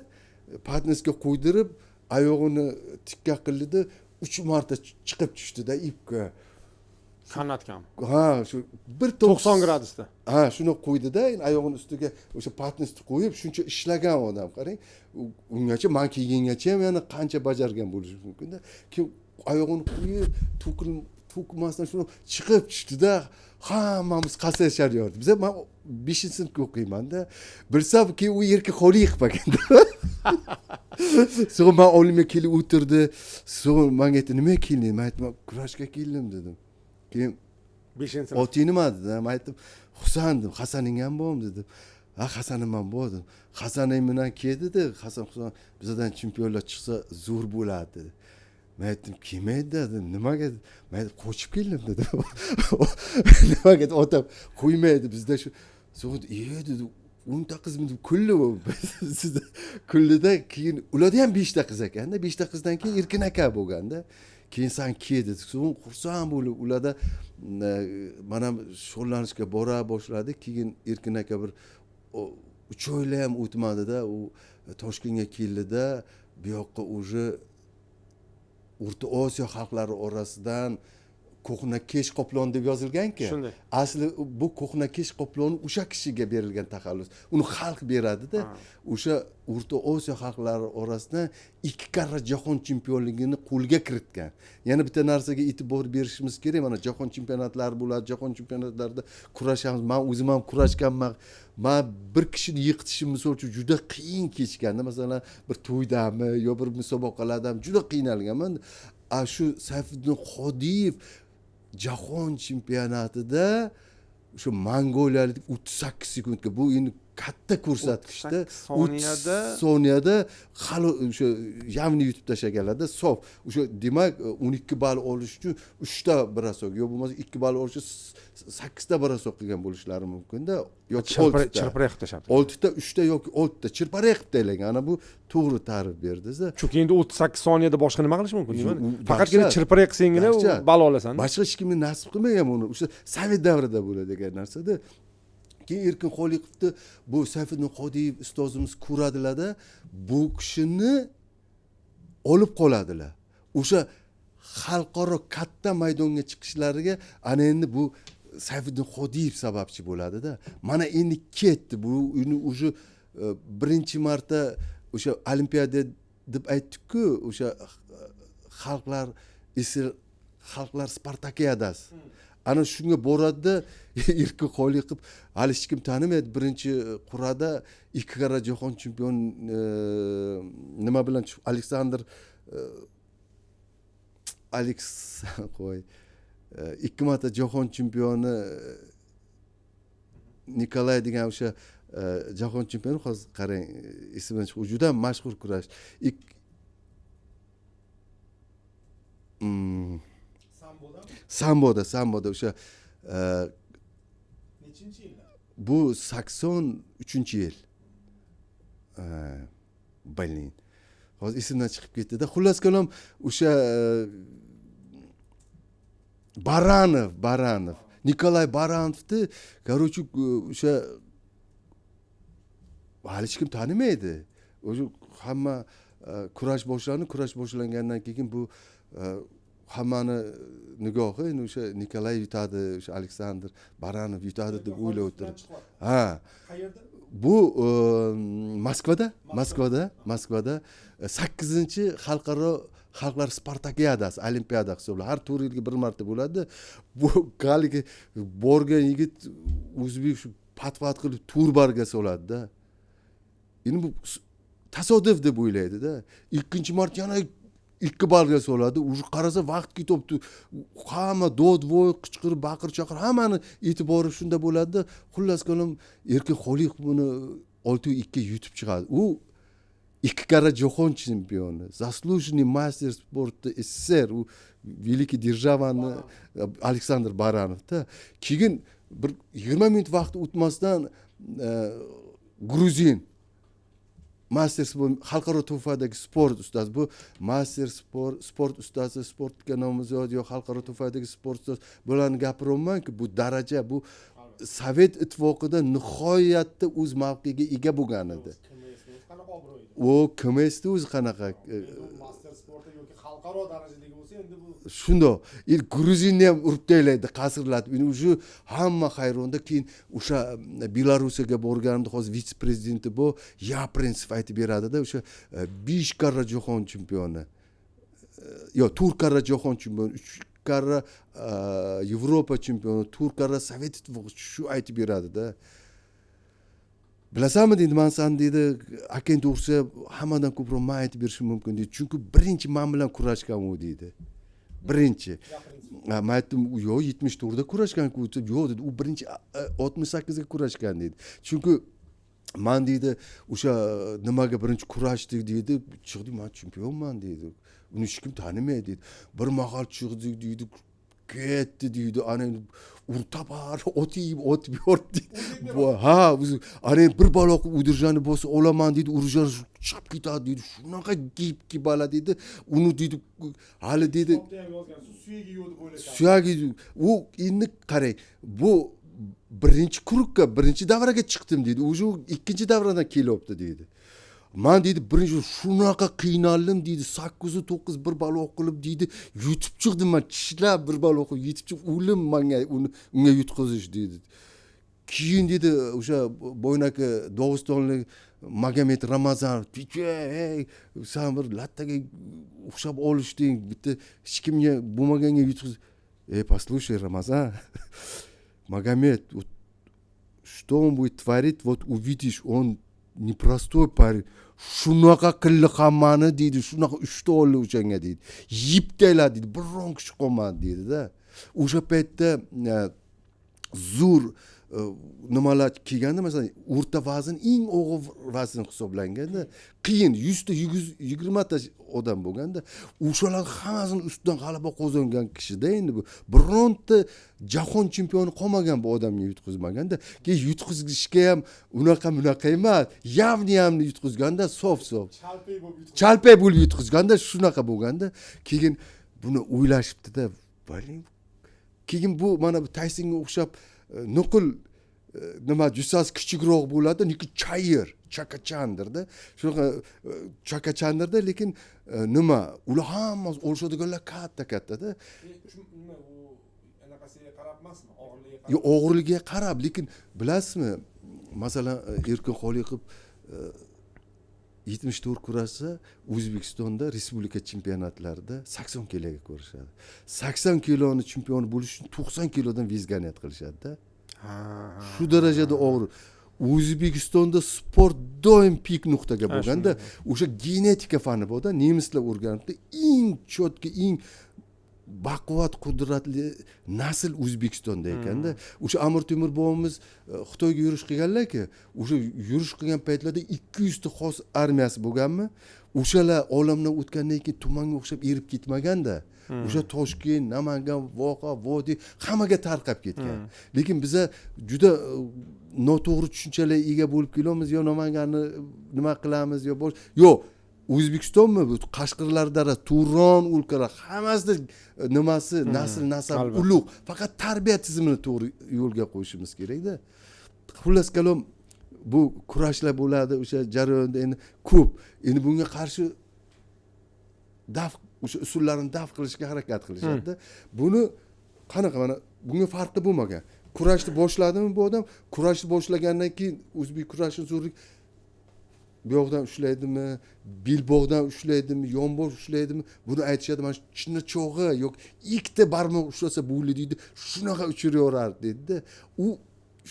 patnisga quydirib, oyog'ini tikka qildida 3 marta chiqib tushdida ipga. Qanotgan. Ha, shu 90 gradusda. Ha, shuni qo'ydida, oyog'ini ustiga o'sha patnisni qo'yib, shuncha ishlagan odam, qarang. Ungacha men kelgangacha ham yana qancha bajargan bo'lishi mumkin-da. Keyin oyog'ini qo'yib, to'kmasdan shuni chiqib tushdida, hammamiz qasasharyapti. Biz men 5-sinfga o'qiyman-da. Bilsam ki u yerga Xoliqov ekanda. So'ng men olimga kelib o'tirdi. So'ng menga aytdi, "Nima kelding?" Men aytdim, "Kurashga keldim" dedim. Keyin 5-sinf. "Oting nima?" dedi. Men aytdim, "Husan" dedim. "Hasaning ham bormi?" dedi. "Ha, Hasanim ham bor" dedim. "Hasaning bilan keldi-da, Hasan Husan bizdan chempionlar chiqsa zo'r bo'ladi" dedi. Men aytdim, "Kelmaydi" dedim. "Nimaga?" Men aytdim, "Qochib keldim" dedim. Nimaga? Otam qo'ymaydi bizda shu. So'ng dedi, 10 ta qizmi deb kuldi u. Sizda kuldida, keyin ularda ham 5 ta qiz ekanda. 5 ta qizdan keyin Erkin aka bo'lganda. Keyin san keldi. So'ng xursand bo'lib ularda mana shug'ullanishga bora boshladi. Keyin Erkin aka bir 3 oylar ham o'tmadi-da, u Toshkentga keldida, bu yoqqa уже O'rta Osiyo xalqlari orasidan Ko'hnakesh qoplon deb yozilgan-ku. Shunday. Asli bu Ko'hnakesh qoploni o'sha kishiga berilgan taxallus. Uni xalq beradi-da. O'sha O'rta Osiyo xalqlari orasidan 2 karra jahon chempionligini qo'lga kiritgan. Yana bitta narsaga e'tibor berishimiz kerak. Mana jahon chempionatlari bo'ladi, jahon chempionatlarida kurashamiz. Men o'zim ham kurashganman. Men bir kishini yiqitishim misol uchun juda qiyin kechganda, masalan, bir to'ydami yo bir musobaqalarda ham juda qiynalganman. Shu Sayfiddin Xodiyev jahon chempionatida o'sha Mongoliyalik 38 sekundga, bu endi katta ko'rsatkichda, 30 soniyada hali o'sha yamni yutib tashlaganlarda sof. O'sha demak 12 ball olish uchun 3 ta brasok yo bo'lmasa 2 ball olish 8 ta brasok qilgan bo'lishlari mumkin-da, yoki 6 ta. Chirpiray qilib tashlabdi. 6 ta, 3 ta yoki 6 ta chirpiray qilib taylagan. Ana bu to'g'ri ta'rif berdi-da. Chunki endi 38 soniyada boshqa nima qilish mumkin? Dahshat. Faqatgina chirpiray qilsangina ball olasan. Boshqa hech kimga nasib qilmagan buni. O'sha Sovet davrida bo'ladigan narsa-da. Keyin Erkin Xoliqovni bu Sayfiddin Xodiyev ustozimiz ko'radilar-da, bu kishini olib qoladilar. O'sha xalqaro katta maydonga chiqishlariga ana endi bu Sayfiddin Xodiyev sababchi bo'ladi-da. Mana endi ketdi. Bu uni o'sha birinchi marta o'sha olimpiada deb aytdik-ku, o'sha xalqlar Spartakiyadasi. Ana shunga boradi-da, Erkin Xoliqov hali hech kim tanimaydi, birinchi qurada 2 karra jahon chempion nima bilan Aleksandr qo'y 2 marta jahon chempioni Nikolay degan o'sha jahon chempioni, hozir qarang ismini chiqib, juda mashhur kurash. Samboda o'sha nechinchi yillar? Bu 83-yil. Blin. Hozir esimdan chiqib ketdi-da. Xullas kalom o'sha Baranov, Nikolay Baranovni, короче, o'sha hali hech kim tanimaydi. O'sha hamma kurash boshlangandan keyin bu hammani nigohi endi o'sha Nikolay yutadi, o'sha Aleksandr Baranov yutadi deb o'ylab o'tirdi. Ha. Qayerda? Bu Moskvada 8-xalqaro xalqlar Spartakiyadasi, olimpiada hisoblanadi. Har 4 yilga bir marta bo'ladi. Bu haligi borgan yigit o'zbek shu pat qilib turbarga soladi-da. Endi bu tasodif deb o'ylaydi-da. Ikkinchi marta yana 2 ballga soladi. Uj qarasa vaqt ketibdi. Hamma dodvoy qichqirib, baqir-chaqir, hammani e'tibori shunda bo'ladi-da. Xullas kalom Erkin Xoliqov buni 6-2 yutib chiqadi. U 2 karra jahon chempioni, заслуженный мастер спорта СССР, u veliki державаны Aleksandr Baranovda. Keyin bir 20 minut vaqt o'tmasdan Gruzin master sport xalqaro to'fadagi sport ustasi bu master sport ustasi sportga nomzod yo xalqaro to'fadagi sport ustasi bularni gapiryapmanki bu daraja bu sovet ittifoqida nihoyatda o'z mavqega ega bo'lgan edi u kim esti o'zi qanaqa master sporti yoki xalqaro darajadagi bo'lsa endi bu shundoq gruzinni ham urib tashlaydi qasrlatib уже hamma hayronda keyin o'sha belorussiyaga borganimda hozir vitse prezidenti bu Yaprensov aytib beradida o'sha 5 karra jahon chempioni yo 4 karra jahon chempioni 3 karra Yevropa chempioni 4 karra sovet ittifoqi shu aytib beradida bilasanmi deydi man san deydi akang to'g'risi hammadan ko'proq man aytib berishim mumkin deydi chunki birinchi man bilan kurashgan u deydi birinchi man aytdim yo'q 74da kurashgan-ku yo'q dedi u birinchi 68 ga kurashgan deydi chunki man deydi o'sha nimaga birinchi kurashdik deydi chiqdik man chempionman deydi uni hech kim tanimaydi deydi bir mahal chiqdik deydi ketdi deydi ana urtabar otib yordi ha ana bir baloq udержание bo'lsa olaman deydi urishar chiqib ketadi deydi shunaqa gipki bola deydi uni deydi hali deydi suyagi yo'q deb o'ylaysan suyagi u endi qarang bu birinchi kurukka birinchi davraga chiqdim deydi уже ikkinchi davradan kelyapti deydi man deydi birinchi shunaqa qiynaldim deydi 8-9 bir baloq qilib deydi yutib chiqdim man tishlab bir baloq qilib yutib chiqib o'lim menga unga yutqizish deydi keyin deydi o'sha bo'ynaki dog'istonlik Magomed Ramazanov hey san bir lattaga o'xshab olishding bitta hech kimga bo'lmaganga yutqiz послушай Ramazan Магомед вот что он будет tворить вот увидишь он непростой парень shunaqa qilli hammani deydi shunaqa 3 ta oldi o'shanga deydi yib taylar deydi biron kishi qolmadi deydida o'sha paytda zo'r nimalar kelganda masalan o'rta vazn eng og'ir vazn hisoblanganda qiyin 100 ta 120 ta odam bo'lganda o'shalar hammasini ustidan g'alaba qozongan kishida endi bu bironta jahon chempioni qolmagan bu odamga yutqizmaganda keyin yutqizishga ham unaqa emas yamni yutqizganda sof chalpay bo'lib yutqizganda shunaqa bo'lganda keyin buni o'ylashibdida keyin bu mana bu Taysonga o'xshab nuqul nima jussasi kichikroq bo'ladi lekin chayir chakachandirda shunaqa chakachandirda lekin nima ular hammasi olishadiganlar kattada u anaqasiga qarab emasmi og'irligiga qarab lekin bilasizmi masalan Erkin Xoliqov 74 kurashsa O'zbekistonda respublika chempionatlarida 80 kiloga ko'rishadi 80 kiloni chempioni bo'lish uchun 90 kilodan vezganiyat qilishadi-da. Shu darajada og'ir. O'zbekistonda sport doim pik nuqtaga bo'lganda o'sha genetika fani borda nemislar o'rganibdi eng chotki eng baquvvat qudratli nasl O'zbekistonda ekanda o'sha Amir Temur bobomiz Xitoyga yurish qilganlar-ku o'sha yurish qilgan paytlarda 200 ta xos armiyasi bo'lganmi o'shalar olamdan o'tgandan keyin tumanga o'xshab erib ketmaganda o'sha Toshkent, Namangan, Voqa, Vodiy hammaga tarqab ketgan. Lekin biza juda noto'g'ri tushunchalarga ega bo'lib kelyapmiz, yo Namanganni nima qilamiz, yo bosh. Yo'q, O'zbekistonmi bu Qashqirlarda, Turon o'lkalar hammasida nimasi nasl ulug'. Faqat tarbiya tizimini to'g'ri yo'lga qo'yishimiz kerak-da. Xullas kalom bu kurashlar bo'ladi, o'sha jarayonda endi ko'p. Endi bunga qarshi o'sha usullarni daf qilishga harakat qilishadi. Buni qanaqa mana bunga farqi bo'lmagan. Kurashni boshladimi bu odam? Kurashni boshlagandan keyin o'zbek kurashini zo'rlik bu yoqdan ushlaydimi, belbog'dan ushlaydimi, yonbosh ushlaydimi? Buni aytishadi, mana chinni cho'g'i yo'q, ikkita barmoq ushlasa bo'ldi deydi. Shunaqa uchiraverardi dedi-da. U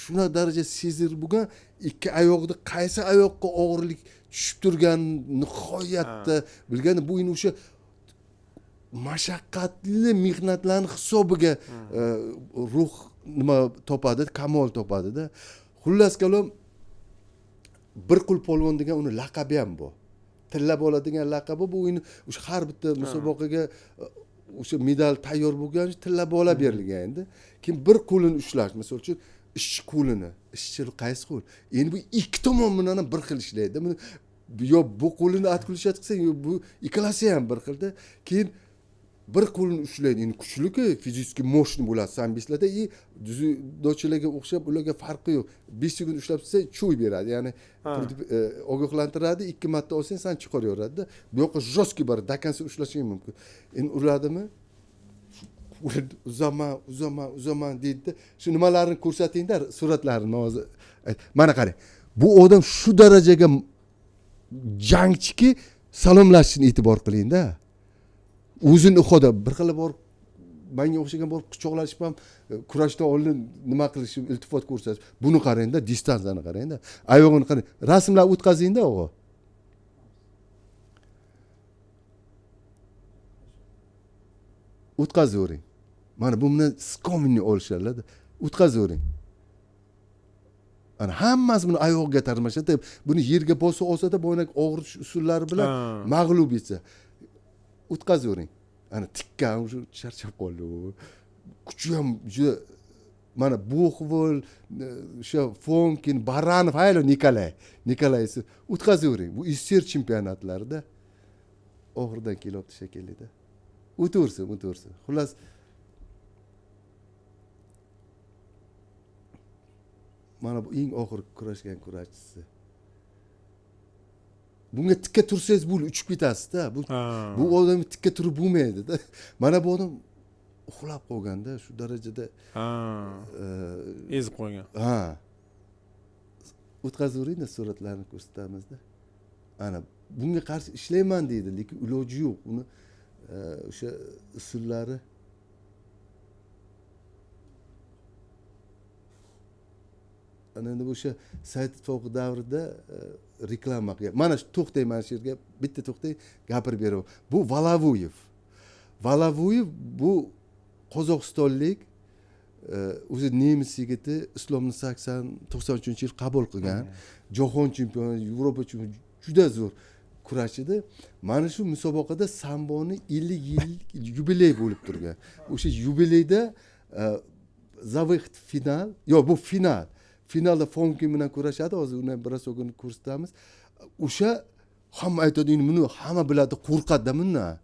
shuna daraja sezir bo'lgan, ikki oyoqda qaysi oyoqqa og'irlik tushib turgan nihoyatda bilganda bu endi o'sha mashaqqatli mehnatlarning hisobiga ruh nima topadi, kamol topadi-da. Xullas kalom bir qul polvon degan uni laqabi ham bor. Tilla bola degan laqabi bu endi o'sha har bitta musobaqaga o'sha medal tayyor bo'lgan tilla bola berilgan endi. Keyin bir qo'lini ushlash, masalan uchun ishchi qo'lini, ishchi qaysi qo'l? Endi bu ikki tomon bilan bir xil ishlaydi. yo bu qo'lini отключать qilsang yo bu ikkalasi ham bir xilda keyin bir qo'lini ushlaydi endi kuchliku fizически мощный bo'ladi sambolarda и dzyudochilarga o'xshab ularga farqi yo'q 5 sekund ushlab tursa chuy beradi ya'ni ogohlantiradi 2 marta olsang san chiqaraveradida bu yoqqa жесткий bor до конца ushlashing mumkin endi uradimi uzaman deydida shu nimalarni ko'rsatingda suratlarini hozir mana qarang bu odam shu darajaga jangchiki salomlashishni e'tibor qilingda o'zini xoda bir xil borib menga o'xshagan borib quchoqlashib ham kurashdan oldin nima qilish iltifot ko'rsatish buni qarangda distansiyani qarangda oyog'ini qarang rasmlar o'tkazingda o'g'il o'tkazavering mana bu bilan skomini olishadi o'tkazavering ana hammasi buni oyog'iga tarmashadi buni yerga bosib olsada boyagi og'ritish usullari bilan mag'lub etsa o'tkazavering ana tikkan shu charchab qoldi kuchi ham juda mana Buxvol o'sha Fonkin Baranov haylo Nikolay o'tkazavering bu ISSR chempionatlarida oxiridan kelyapti shekillida o'taversin xullas mana bu eng oxirgi kurashgan kurashchisi bunga tikka tursangiz bo'ldi uchib ketasizda bu odamga tikka turib bo'lmaydida mana bu odam uxlab qolganda shu darajada ezib qo'ygan o'tkazaveringda suratlarni ko'rsatamizda ana bunga qarshi ishlayman deydi lekin iloji yo'q uni o'sha usullari ana endi o'sha sayt ittifoqi davrida reklama qilgan mana shu to'xtang mana shu yerga bitta to'xtang gapirib beraman bu Valavuyev bu qozog'istonlik o'zi nemis yigiti islomni 93 yil qabul qilgan jahon chempioni Yevropa chempioni juda zo'r kurashchida mana shu musobaqada samboni 50 yil yubiley bo'lib turgan o'sha yubileyda final bu finalda Fonkin bilan kurashadi hozir uni biroz so'g'ini ko'rsatamiz o'sha hamma aytadi buni hamma biladi qo'rqadida bundan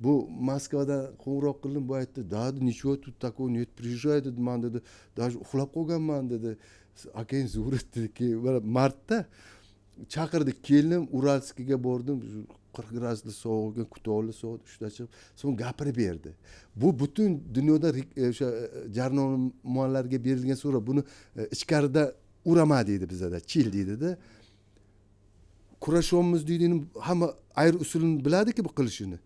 bu Moskvadan qo'ng'iroq qildim bu aytdi dadi ничего тут такого нет приезжай dedi man dedi даже uxlab qolganman dedi akang zo'r edi keyin martda chaqirdi keldim Uralskiyga bordim 40 gradusli sovuqga kutolli soat 3da chiqib so'ng gapirib berdi bu butun dunyoda o'sha jarrohmonlarga berilgan so'ra buni ichkarida urama deydi bizada chil deydida kurashyapmiz deydi hamma ayr usulini biladiki bu qilishini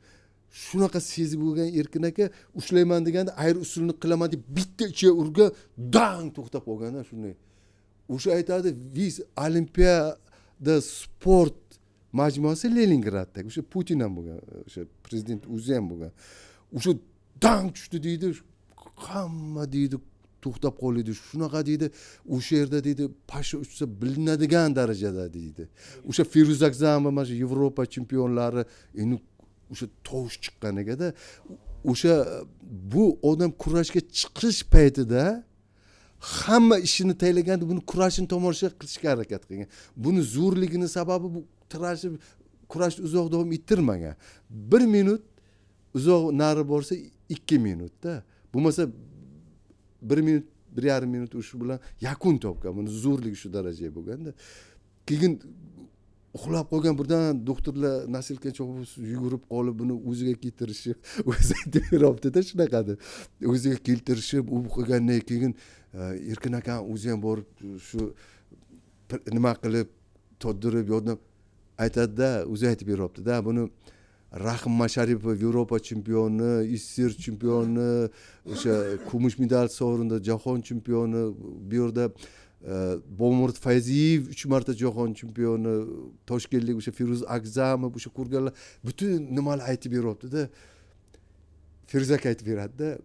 shunaqa sezib bo'lgan Erkin aka ushlayman deganda ayr usulini qilaman deb bitta ichiga urgan dang to'xtab qolganda shunday o'sha aytadi viz olimpiada sport majmuasi Leningradda o'sha Putin ham bo'lgan o'sha prezident o'zi ham bo'lgan o'sha dang tushdi deydi hamma deydi to'xtab qoldi shunaqa deydi o'sha yerda deydi pasha uchsa bilinadigan darajada deydi o'sha Feruz Akzamov mana shu Yevropa chempionlari endi o'sha tovush chiqqanigada o'sha bu odam kurashga chiqish paytida hamma ishini taylaganda buni kurashini tomosha qilishga harakat qilgan buni zo'rligini sababi bu kurashni uzoq davom ettirmagan 1 minut uzoq nari borsa 2 minutda bo'lmasa 1 minut 1,5 minut shu bilan yakun topgan buni zo'rligi shu darajaga bo'lganda keyin uxlab qolgan birdan doktorlar nasilka yugurib qolib buni o'ziga keltirishib o'zi aytib beryaptida shunaqada o'ziga keltirishib u qilgandan keyin Erkin aka o'zi ham borib shu nima qilib to'dirib yordam aytadida o'zi aytib beryaptida buni Rahim Masharipov Yevropa chempioni ISSR chempioni o'sha kumush medal sovrindi jahon chempioni bu yerda Bomurod Fayziyev 3 marta jahon chempioni toshkentlik o'sha Feruz Akzamov o'sha ko'rganlar butun nimalar aytib beryaptida Feruz aka aytib beradida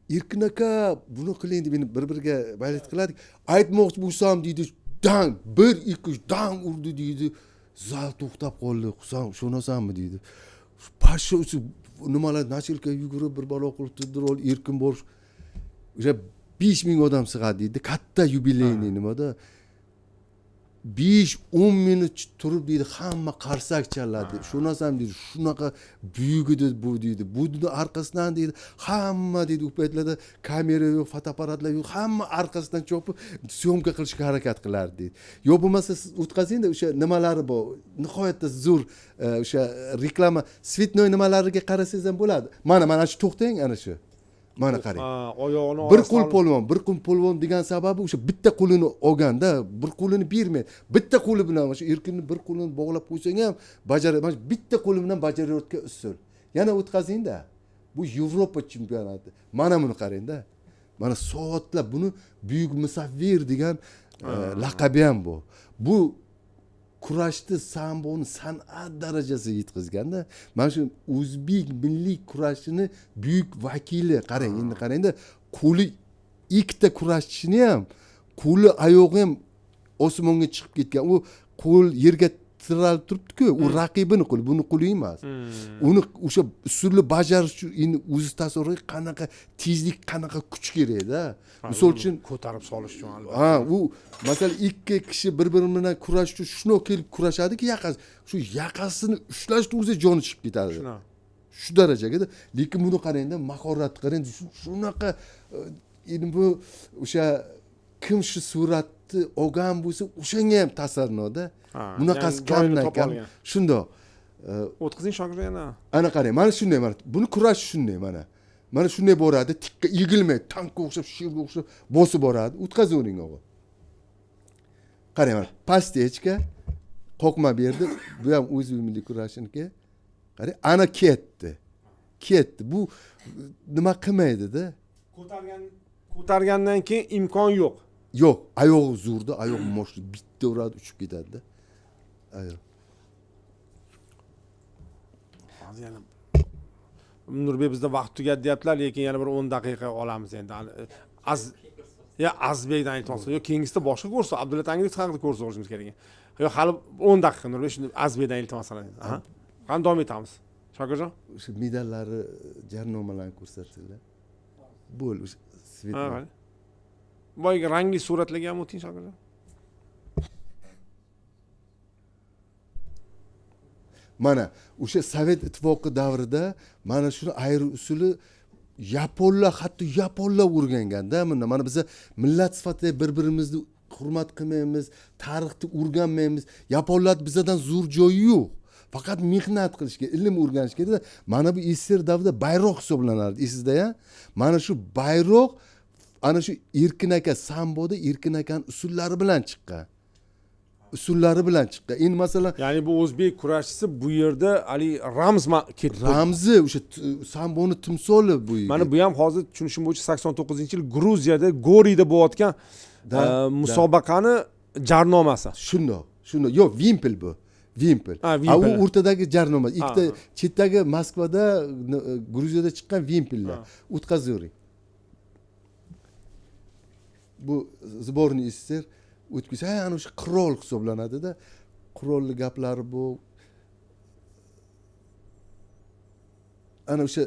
Erkin aka buni qiling deb bir-biriga bayat qiladik aytmoqchi bo'lsam deydi dang 1-2 dang urdi deydi zal to'xtab qoldi Husan ishonasanmi deydi pasha nimalar nachilka yugurib bir balo qilib turdi Erkin bor o'sha 5000 odam sig'adi deydi katta yubileyniy nimada 5-10 minut turib deydi hamma qarsak chaladi. Shunasam deydi shunaqa buyuk edi bu deydi. Buni orqasidan deydi hamma deydi u paytlarda kamera yo'q, fotoapparatlar yo'q, hamma orqasidan chopib syomka qilishga harakat qilardi deydi. Yo bo'lmasa siz o'tkazingda o'sha nimalari bor. Nihoyatda zo'r o'sha reklama svetnoy nimalariga qarasangiz ham bo'ladi. Mana shu to'xtang ana shu. Mana qarang. Oyog'ini Bir qo'l polvon degan sababi o'sha bitta qo'lini olganda, bir qo'lini bermaydi. Bitta qo'li bilan o'sha erkinni bir qo'lini bog'lab qo'ysang ham bajaradi. Bitta qo'li bilan bajarayotgan usul. Yana o'tkazingda. Bu Yevropa chempionati. Mana buni qarangda. Mana soatlab buni buyuk musavvir degan laqabi ham bu. Bu kurashni samboni san'at darajasiga yetkazganda, mana shu o'zbek milliy kurashini buyuk vakili qarang, endi qarangda, qo'li ikkita kurashchini ham, qo'li oyog'i ham osmonga chiqib ketgan. U qo'l yerga tiralib turibdi-ku, u raqibini qo'li, buni qo'li emas. Uni o'sha usulni bajarish uchun endi o'zi tasavvur qanaqa tezlik, qanaqa kuch kerak-da. Misol uchun ko'tarib solish uchun albatta. Ha, u masalan ikki kishi bir-biri bilan kurash uchun shunday kelib kurashadiki, shu yaqasini ushlashda o'zi joni chiqib ketadi. Shu darajada. Lekin buni qarangda, mahoratni qarang, shunaqa endi bu o'sha kim shu suratni olgan bo'lsa, o'shanga ham ta'sirnoda. Bunaqasi kamdan kam. Shundoq. O'tkazing shogird yana. Ana qarang, mana shunday mana. Buni kurash shunday mana. Mana shunday boradi, tikka egilmaydi, tankka o'xshab, sherga o'xshab bosib boradi. O'tkazavering o'g'il. Qarang mana, pastechka qoqma berdi. Bu ham o'z milliy kurashiniki. Qarang, ana ketdi. Bu nima qilmaydi-da. Ko'targandan keyin imkon yo'q. Yo'q, oyog'i zo'rda, oyog'i moshli bitta uradi, uchib ketadi-da. Ayo. Hozir yana Nurbek bizda vaqt tugadi deyaptilar, lekin yana bir 10 daqiqa olamiz endi. Azbekdan aytmoqchiman. Yo, keyingisida boshqa ko'rsa, Abdulla Tangriyev haqida ko'rsa o'rishimiz kerak. Yo, hali 10 daqiqa Nurbek shuni Azbekdan iltimoslaring. Aha. Qani davom etamiz. Shokirjon? O'sha medallari, jarnomalarni ko'rsatinglar. Bo'l, o'sha svet. Boyga rangli suratlarga ham o'ting shokirjon. Mana o'sha Sovet ittifoqi davrida mana shuni ayri usuli yaponlar o'rganganda, mana biz millat sifatida bir-birimizni hurmat qilmaymiz, tarixni o'rganmaymiz. Yaponlar bizdan zo'r joyi yo'q. Faqat mehnat qilishga, ilm o'rganish kerak. Mana bu SSR davrida bayroq hisoblanardi, esingizda-ya? Mana shu bayroq ana shu Erkin aka samboda Erkin akaning usullari bilan chiqqan. Endi masalan, ya'ni bu o'zbek kurashchisi bu yerda ali ramzi o'sha samboni timsoli bu. Mana bu ham hozir tushunishim bo'yicha 89-yil Gruziyada Goriyda bo'layotgan musobaqani jarnomasi. Shundoq. Yo'q, vimpel bu. Vimpel. U o'rtadagi jarnoma. Ikkita chetdagi Moskvada, Gruziyada chiqqan vimpellar. O'tkazavering. Bu sborniy SSR o'tkazsa, ana o'sha qirol hisoblanadi-da. Qirolli gaplari bu. Ana o'sha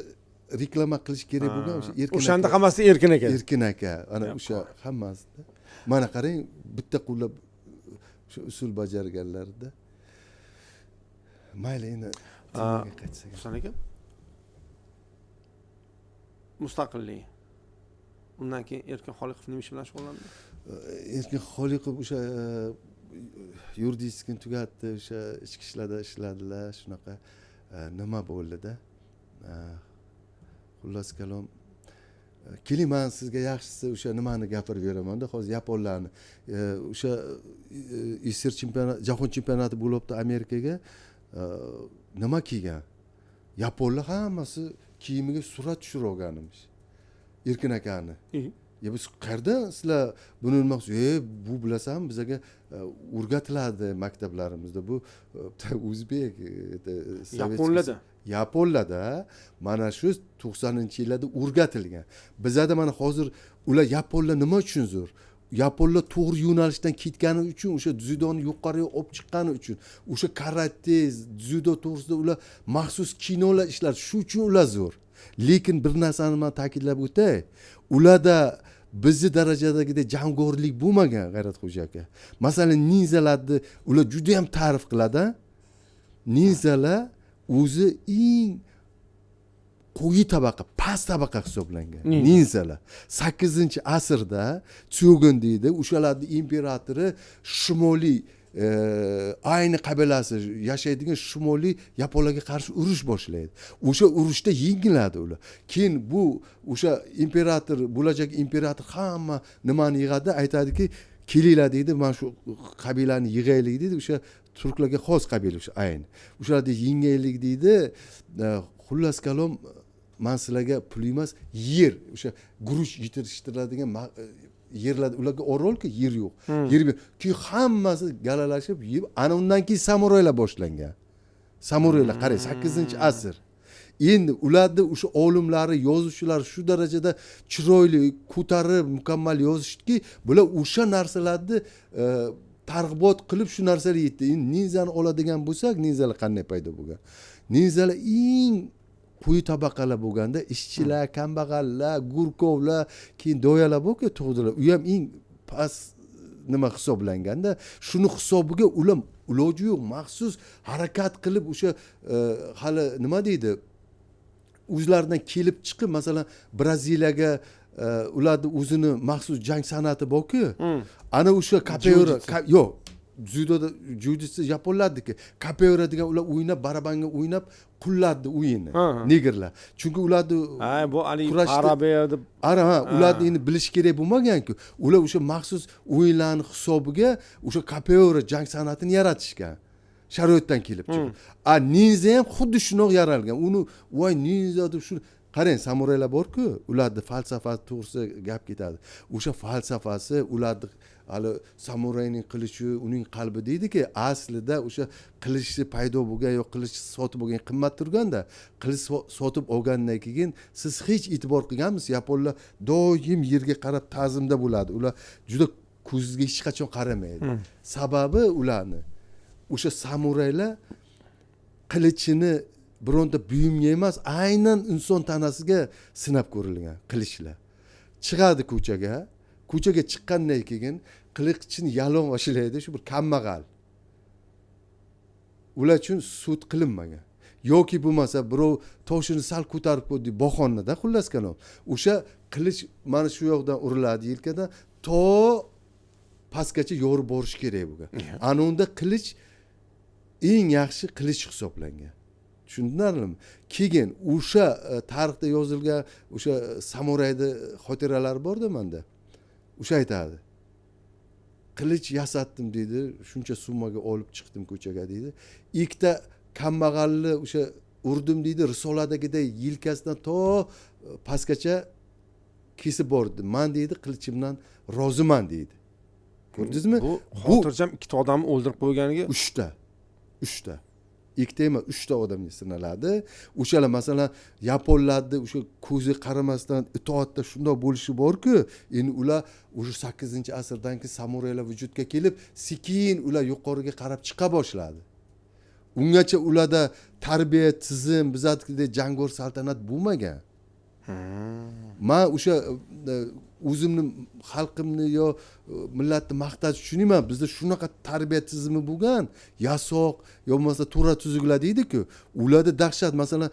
reklama qilish kerak bo'lgan o'sha Erkin aka. O'shanda hammasi Erkin aka. Erkin aka. Ana o'sha hammasida. Mana qarang, bitta qo'llab o'sha usul bajarganlarda. Mayli endi temaga qaytsak. Husan aka. Mustaqillik. Undan keyin Erkin Xoliqov nima ish bilan shug'ullandi? Erkin Xoliqov o'sha yuridik tugatdi, o'sha ichki ishlarda ishladilar, shunaqa nima bo'ldi-da. Xullas kalom. Keling, men sizga yaxshisi o'sha nimani gapirib beraman-da, hozir yaponlarni. O'sha SSR chempionati, jahon chempionati bo'libdi Amerikaga. Nima kiygan? Yaponlar hammasi kiyimiga surat tushirib olganmish. Erkin akani. Biz qayerdan sizlar buni bilmoqsiz? Bu bilasan, bizga o'rgatiladi maktablarimizda. Bu o'zbek Yaponlarda mana shu 90-yillarda o'rgatilgan. Bizda mana hozir ular yaponlar nima uchun zo'r? Yaponlar to'g'ri yo'nalishdan ketgani uchun, o'sha dzudoni yuqoriga olib chiqqani uchun, o'sha karate, dzudo to'g'risida ular maxsus kinolar ishlar, shu uchun ular zo'r. Lekin bir narsani men ta'kidlab o'tay. Ularda bizni darajadagidek jangorlik bo'lmagan G'ayratxo'ja aka. Masalan, ninzalarni ular juda ham ta'rif qiladi. Ninzalar o'zi eng quyi tabaqa, past tabaqa hisoblangan. Ninzalar 8-asrda Tsyogin deydi, o'shalarning imperatori shimoliy ayni qabilasi yashaydigan shimoliy yaponlarga qarshi urush boshlaydi. O'sha urushda yengiladi ular. Keyin bu o'sha imperator, bo'lajak imperator hamma nimani yig'adi, aytadiki, kelinglar deydi, mana shu qabilani yig'aylik deydi. O'sha turklarga xos qabila o'sha ayni. O'shalarni yengaylik deydi. Xullas kalom, men sizlarga pul emas, yer, o'sha guruch yetishtiradigan yerlarda ularga orolki yer yo'q. Yer keyin hammasi galalashib yeb, ana undan keyin samuraylar boshlangan. Samuraylar qarang, 8-asr. Endi ularni o'sha olimlari, yozuvchilar shu darajada chiroyli, ko'tarib, mukammal yozishdiki, bular o'sha narsalarni targ'ibot qilib shu narsaga yetdi. Endi ninzani oladigan bo'lsak, ninzalar qanday paydo bo'lgan? Ninzalar eng quyi tabaqalar bo'lganda, ishchilar, kambag'allar, gurkovlar, keyin doyalar bo'lku tug'dilar. U ham eng past nima hisoblanganda, shuni hisobiga ular iloji yo'q, maxsus harakat qilib o'sha hali nima deydi? O'zlaridan kelib chiqib, masalan, Braziliyaga ularni o'zini maxsus jang san'ati borku. Ana o'sha kapoeira, yo'q, judoda jujitsu yaponlarniki. Kapoeira degan ular o'ynab, barabanga o'ynab qulladdi o'yinni, negerlar. Chunki ularni bu ali arabiya deb ularni endi bilish kerak bo'lmagan-ku. Ular o'sha maxsus o'yinlarning hisobiga o'sha kapoeira jang san'atini yaratishgan. Sharoitdan kelib chiqib. Ninza ham xuddi shunday yaralgan. Uni voy ninza deb shu qarang, samuraylar bor-ku, ularning falsafasi to'g'risida gap ketadi. O'sha falsafasi, ularning hali samurayning qilichi, uning qalbi deydi-ki, aslida o'sha qilichi paydo bo'lgan yo qilich sotib olgan qimmat turganda, qilich sotib olgandan keyin siz hech e'tibor qilganmisiz? Yaponlar doim yerga qarab ta'zimda bo'ladi. Ular juda ko'zga hech qachon qaramaydi. Sababi ularni o'sha samuraylar qilichini bironta buyumga emas, aynan inson tanasiga sinab ko'rilgan qilichlar. Chiqadi ko'chaga chiqqandan keyin qilichini yalon oshlaydi, shu bir kambag'al. Ular uchun sud qilinmagan. Yoki bo'lmasa birov toshini sal ko'tarib qo'ydi, bahonada xullas kalom. O'sha qilich mana shu yoqdan uriladi yelkadan, to pastgacha yorib borish kerak bo'lgan. Ana unda qilich eng yaxshi qilich hisoblangan. Tushundinglarmi? Keyin o'sha tarixda yozilgan o'sha samurayni xotiralari bor-da menda. O'sha aytadi. Qilich yasatdim deydi, shuncha summaga olib chiqdim ko'chaga deydi. Ikkita kambag'alni o'sha urdim deydi, risoladagidek yelkasidan to pastgacha kesib bordim. Men deydi, qilichimdan roziman deydi. Ko'rdingizmi? Bu xotirjam ikkita odamni o'ldirib qo'yganiga 3ta. Ikkita emas, 3ta odamga sinaladi. O'shalar masalan yaponlarni o'sha ko'zi qaramasdan itoatda shunday bo'lishi bor-ku, endi ular o'sha 8-asrdan keyin samuraylar vujudga kelib, sekin ular yuqoriga qarab chiqa boshladi. Ungacha ularda tarbiya, tizim, bizatdek jangor saltanat bo'lmagan. Men o'sha o'zimni, xalqimni yo millatni maqtash uchun emas, bizda shunaqa tarbiya tizimi bo'lgan, yasoq yo bo'lmasa to'ra tuzuklar deydi-ku, ularda dahshat. Masalan,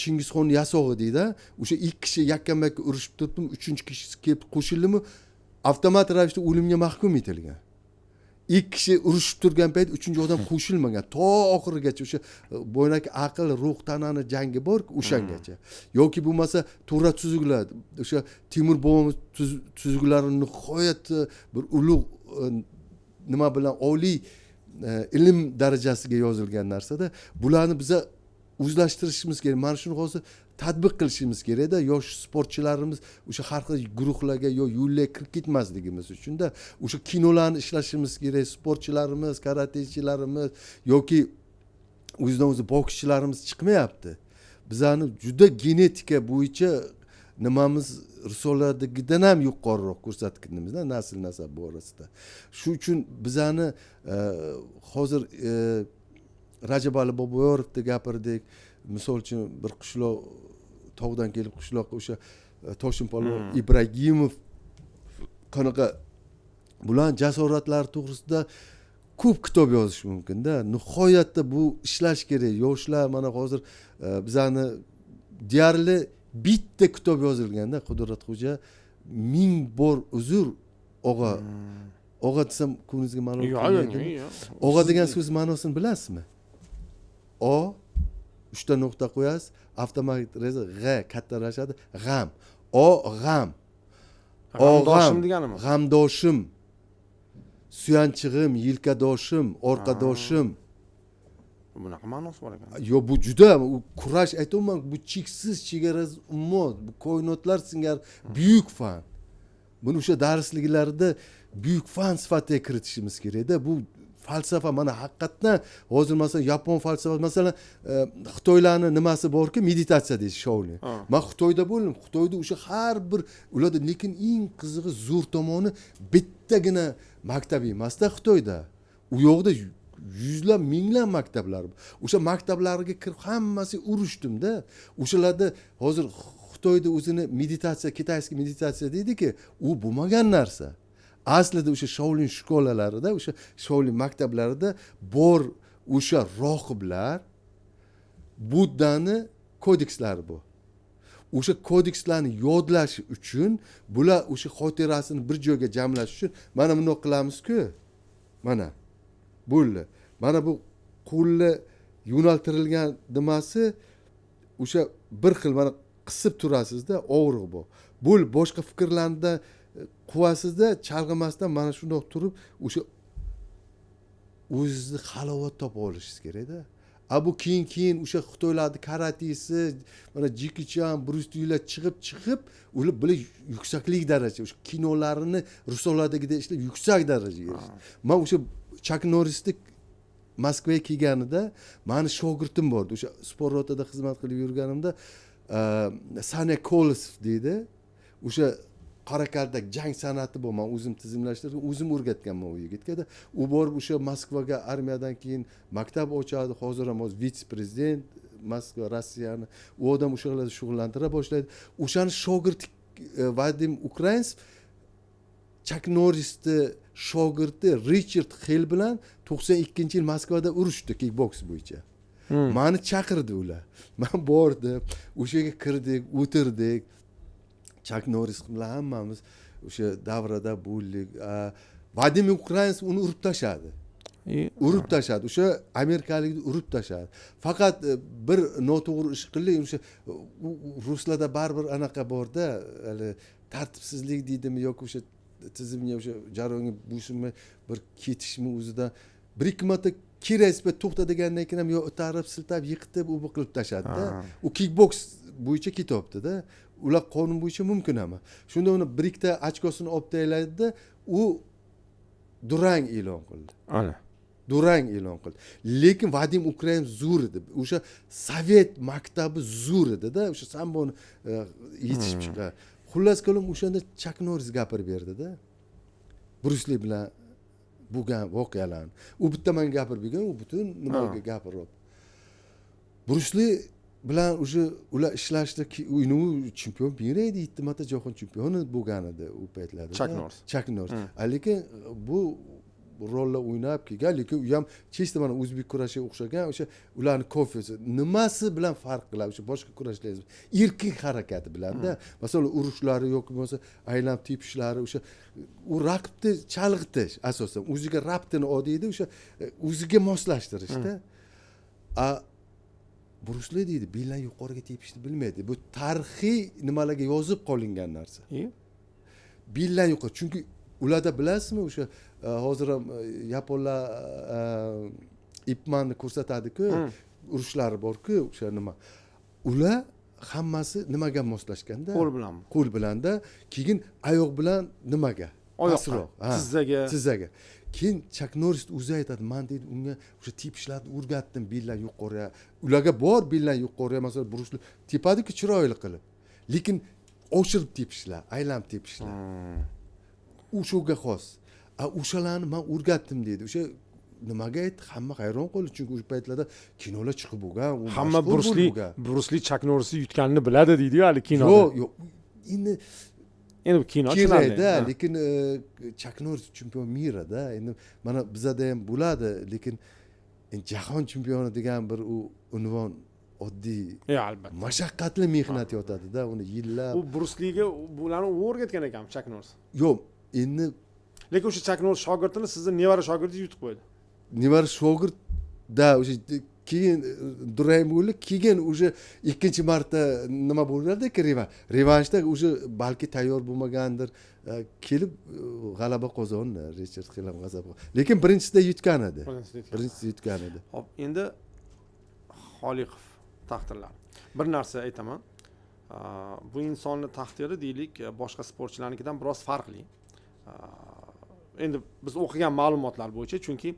Chingizxon yasog'i deydi, o'sha 2 kishi yakka-makka urushib turibmi, 3-kishi kelib qo'shildimi, avtomat ravishda o'limga mahkum etilgan. 2 kishi urushib turgan payt 3-odam qo'shilmagan. To oxirigacha o'sha bo'ynaki aql, ruh, tanani jangi bor-ku, o'shangacha. Yoki bo'lmasa to'ra tuzuklar, o'sha Timur bobomiz tuzuklarini nihoyat bir ulug' nima bilan oliy ilm darajasiga yozilgan narsada, bularni biza o'zlashtirishimiz kerak. Mana shuni hozir tatbiq qilishimiz kerak-da, yosh sportchilarimiz o'sha har xil guruhlarga yo yo'llarga kirib ketmasligimiz uchun-da, o'sha kinolarni ishlashimiz kerak. Sportchilarimiz, karatechilarimiz yoki o'zidan-o'zi bokschilarimiz chiqmayapti. Bizani juda genetika bo'yicha nimamiz risoladagidan ham yuqoriroq ko'rsatganimizda nasl nasab borasida. Shu uchun bizani hozir Rajabali Boboyorovni gapirdik. Misol uchun bir qishloq, tog'dan kelib qishloqqa o'sha Toshin polvon Ibragimov qanaqa bular jasoratlari to'g'risida ko'p kitob yozish mumkinda. Nihoyatda bu ishlash kerak. Yoshlar mana hozir bizani deyarli bitta kitob yozilganda Qudratxo'ja 1000 bor uzr og'a. Og'a desam ko'ngilingizga ma'lum yo'q. Og'a degan so'z ma'nosini bilasizmi? O 3 ta nuqta qo'yasiz, avtomatik reza g'a kattalashadi, g'am. O g'am. G'amdoshim deganimi? G'amdoshim. Suyanchig'im, yelkadoshim, orqadoshim. Bunaqa ma'nosi bor ekan. Yo bu juda u kurash aytaman, bu cheksiz chegarasiz ummat, bu koinotlar singari buyuk fan. Buni o'sha darsliklarda buyuk fan sifatida kiritishimiz kerak-da. Bu falsafa mana haqiqatdan hozir masalan yapon falsafasi masalan Xitoylarning nimasi borki meditatsiya deydi Shaolin. Men Xitoyda bo'ldim. Xitoyda o'sha har bir ularda lekin eng qizig'i zo'r tomoni bittagina maktab emasda Xitoyda. U yoqda yuzlab minglab maktablar bor. O'sha maktablarga kirib hammasi urushdimda. O'shalarda hozir Xitoyda o'zini meditatsiya, kitayskiy meditatsiya deydi-ki, u bo'lmagan narsa. Aslida o'sha Shaolin shkolalarida, o'sha Shaolin maktablarida bor o'sha rohiblar Buddani kodekslari bor. O'sha kodekslarni yodlash uchun, bular o'sha xotirasini bir joyga jamlash uchun mana bunday qilamiz-ku. Mana bo'ldi. Mana bu qo'lni yo'naltirilgan nimasi o'sha bir xil mana qisib turasizda, og'riq bor. Bu boshqa fikrlarda quvasizda, chalg'imasdan mana shunday turib o'sha o'zingizni halovat topa olishingiz kerak-da. Bu keyin o'sha Xitoylarning karatesi, mana Jackie Chan, Bruce Lee'lar chiqib, ular bular yuksaklik daraja, o'sha kinolarini Rusolardagidek ishlab yuksak darajaga erishdi. Men o'sha Chuck Norris'ni Moskvaga kelganida meni shogirdim bor. O'sha sport rotada xizmat qilib yurganimda Sane Kolesov deydi. O'sha Qarakaldak jang san'ati bor. Men o'zim tizimlashtirib, o'zim o'rgatganman u yigitga. U borib o'sha Moskvaga armiyadan keyin maktab ochadi. Hozir ham vitse-prezident Moskva Rossiyani. U odam o'shalarga shug'ullantira boshlaydi. O'shani shogird Vadim Ukrainov Chuck Norris'ni shogirdi Richard Hell bilan 92-yil Moskvada urushdi kickboks bo'yicha. Meni chaqirdi ular. Men bordim, o'sha yerga kirdik, o'tirdik. Chuck Norris bilan hammamiz o'sha davrada bo'ldik. Vadim Ukrainov uni urib tashladi. Urib tashladi. O'sha amerikalikni urib tashladi. Faqat bir noto'g'ri ish qildi, o'sha ruslarda baribir anaqa borda, hali tartibsizlik deydimi yoki o'sha tizimga o'sha jarayonga bo'ysunmay bir ketishmi o'zidan bir-ikki marta kerak to'xta degandan keyin ham yo itarib, siltab, yiqitib, u qilib tashladi-da. U kickboks bo'yicha ketibdi-da. Ular qonun bo'yicha mumkin emas. Shunda uni bir ikkita ochkosini olib tayladida, u durang e'lon qildi. Ana. Durang e'lon qildi. Lekin Vadim Ukrainov zo'r edi. O'sha Sovet maktabi zo'r edi-da, o'sha samboni yetishib chiqqan. Xullas qilib o'shanda Chuck Norris gapirib berdi-da. Bruce Lee bilan bo'lgan voqealarni. U bitta men gapirib bergan, u butun nimaga gapirib. Bruce Lee bilan o'sha ular ishlashda u chempion beraydi, 7 marta jahon chempioni bo'lgan edi u paytlarda. Chuck Norris. Lekin bu rollar o'ynab kelgan, lekin u ham chesta mana o'zbek kurashiga o'xshagan, o'sha ularning kofesi nimasi bilan farq qiladi o'sha boshqa kurashlar. Erkin harakati bilanda, masalan, urushlari yoki bo'lmasa aylanib tepishlari, o'sha u raqibni chalg'itish asosan, o'ziga rabtini odiydi, o'sha o'ziga moslashtirishda. Bruce Lee deydi, beldan yuqoriga tepishni bilmaydi. Bu tarixiy nimalarga yozib qolingan narsa. Beldan yuqori, chunki ularda bilasizmi, o'sha hozir ham yaponlar Ipmanni ko'rsatadi-ku, urushlari bor-ku, o'sha nima. Ular hammasi nimaga moslashganda? Qo'l bilanmi? Qo'l bilanda, keyin oyoq bilan nimaga? Oyoqqa, tizzaga. Keyin Chuck Norris o'zi aytadi, men deydi, unga o'sha tepishlarni o'rgatdim beldan yuqoriga. Ularga bor beldan yuqoriga, masalan, Bruce Lee tepadi-ku chiroyli qilib. Lekin oshirib tepishlar, aylanib tepishlar. O'shaga xos. O'shalarni men o'rgatdim deydi. O'sha nimaga aytdi? Hamma hayron qoldi, chunki o'sha paytlarda kinolar chiqib bo'lgan, hamma Bruce Lee Chuck Norrisni yutganini biladi deydi-yu, hali kinoda. Yo'q. Endi endi bu kino kerakda, tushunarli. lekin Chak Norris chempion mirada. Endi mana bizada ham bo'ladi, lekin jahon chempioni degan bir u unvon oddiy Albatta. mashaqqatli mehnat yotadi-da, uni yillab. U Bruce Liga bularni u o'rgatgan ekan Chak Norris. Yo'q, endi Lekin o'sha Chak Norris shogirdini sizni nevara shogirdingiz yutib qo'ydi. nevara shogird da o'sha keyin Duraymo'li keyin o'sha ikkinchi marta nima bo'ladi-ku revanshda o'sha balki tayyor bo'lmagandir, kelib g'alaba qozondi Richard Xilam g'azab. Lekin birinchisida yutgan edi. Birinchisida yutgan edi. Hop, endi Xoliqov taqdirlari. Bir narsa aytaman. Bu insonni taqdiri deylik boshqa sportchilarnikidan biroz farqli. Endi biz o'qigan ma'lumotlar bo'yicha, chunki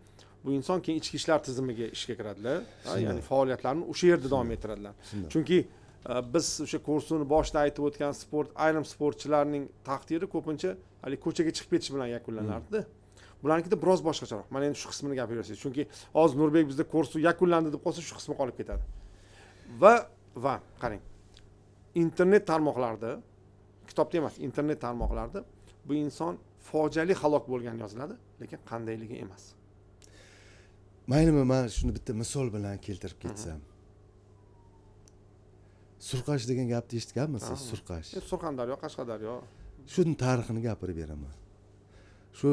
bu inson keyin ichki ishlar tizimiga ishga kiradilar, ya'ni faoliyatlarini o'sha yerda davom ettiradilar. Chunki biz o'sha kursini boshida aytib o'tgan ayrim sportchilarning taqdiri ko'pincha hali ko'chaga chiqib ketish bilan yakunlanardi. Bularnikida biroz boshqacharoq. Mana endi shu qismini gapiraversangiz, chunki hozir Nurbek bizda kursi yakunlandi deb qolsa shu qismi qolib ketadi. Va qarang. Internet tarmoqlarida, kitobda emas, internet tarmoqlarida bu inson fojiali halok bo'lgan yoziladi, lekin qandayligi emas. Maylimi, men shuni bitta misol bilan keltirib ketsam. Surqash degan gapni eshitganmisiz? Surqash. Surxondaryo, Qashqadaryo. Shuni tarixini gapirib beraman. Shu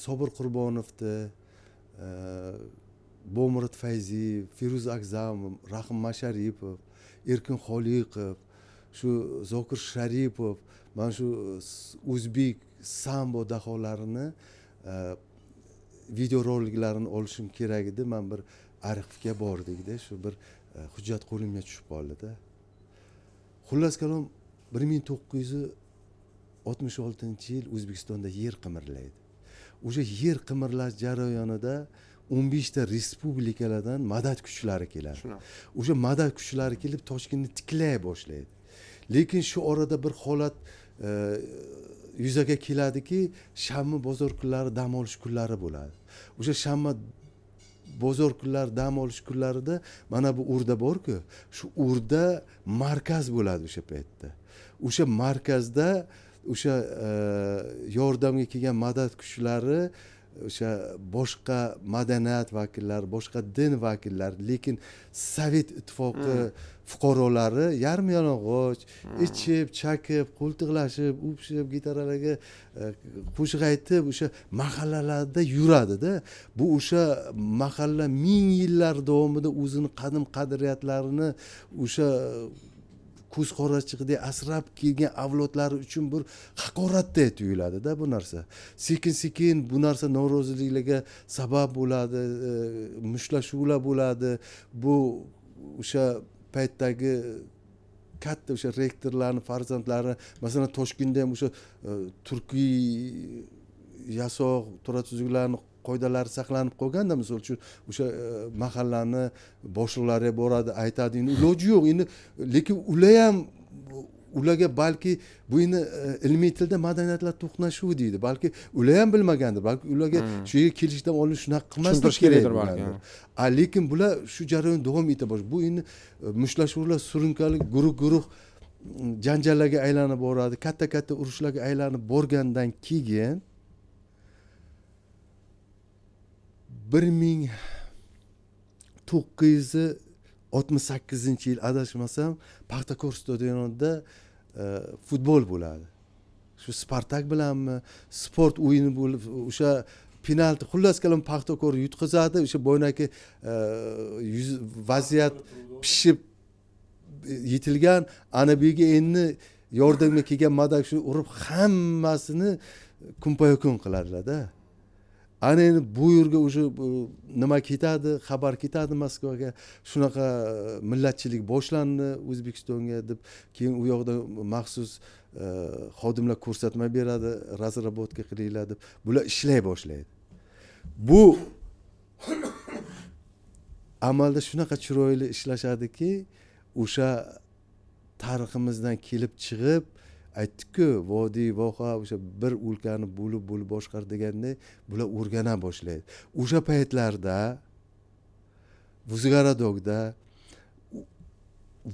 Sobir Qurbonovni, Bomurat Fayziyev, Firuz Akzamov, Rahim Masharipov, Erkin Xoliqov, shu Zokir Sharipov, mana shu o'zbek sambo daholarini video roliklarini olishim kerak edi. Men bir arxivga bordikda, shu bir hujjat qo'limga tushib qoldi-da. Xullas kalom 1966-yil O'zbekistonda yer qimirlaydi. O'sha yer qimirlash jarayonida 15 ta respublikalardan madad kuchlari keladi. O'sha madad kuchlari kelib Toshkentni tiklay boshlaydi. Lekin shu orada bir holat yuzaga keladiki, shanba bozor kunlari dam olish kunlari bo'ladi. O'sha shanba bozor kunlari dam olish kunlarida mana bu Urda bor-ku, shu Urda markaz bo'ladi o'sha paytda. O'sha markazda o'sha yordamga kelgan madad kuchlari, o'sha boshqa madaniyat vakillari, boshqa din vakillari, lekin Sovet ittifoqi fuqarolari yarmi-yalang'och, ichib, chakib, qo'ltiqlashib, o'pishib, gitaralarga qo'shiq aytib, o'sha mahallalarda yuradi-da. Bu o'sha mahalla ming yillar davomida o'zini qadim qadriyatlarini o'sha ko'z qorachig'idek asrab kelgan avlodlari uchun bir haqoratday tuyuladi-da bu narsa. Sekin-sekin bu narsa noroziliklarga sabab bo'ladi, mushtlashuvlar bo'ladi. Bu o'sha paytdagi katta o'sha rektorlarni farzandlari, masalan Toshkentda ham o'sha turkiy yasoq turatuzuklarni qoidalari saqlanib qolganda, misol uchun o'sha mahallani boshliqlari boradi, aytadi, endi iloji yo'q, endi lekin ular ham ularga balki bu endi ilmiy tilda madaniyatlar to'qnashuvi deydi. Balki ular ham bilmagandir, balki ularga shu yerga kelishdan oldin shunaqa qilmaslik kerakdir balki. Lekin bular shu jarayon davom eta boshladi. Bu endi mushtlashuvlar surunkali guruh janjallarga aylanib boradi, katta urushlarga aylanib borgandan keyin 1968-yil adashmasam Paxtakor stadionida futbol bo'ladi. Shu Spartak bilanmi sport o'yini bo'lib, o'sha penalti, xullas kalom Paxtakor yutqizadi, o'sha bo'ynaki vaziyat pishib yetilgan, ana bu yerga endi yordamga kelgan madak shu urib hammasini kunpa-kun qiladilar-da. Ana endi bu yerga o'sha nima ketadi, xabar ketadi Moskvaga, shunaqa millatchilik boshlandi O'zbekistonga deb, keyin u yoqda maxsus xodimlar ko'rsatma beradi, razrabotka qilinglar deb, bular ishlay boshlaydi. Bu amalda shunaqa chiroyli ishlashadiki, o'sha tariximizdan kelib chiqib aytdik-ku, vodiy voha o'sha bir o'lkani bo'lib boshqar deganda bular o'rgana boshlaydi. O'sha paytlarda Vuzgaradogda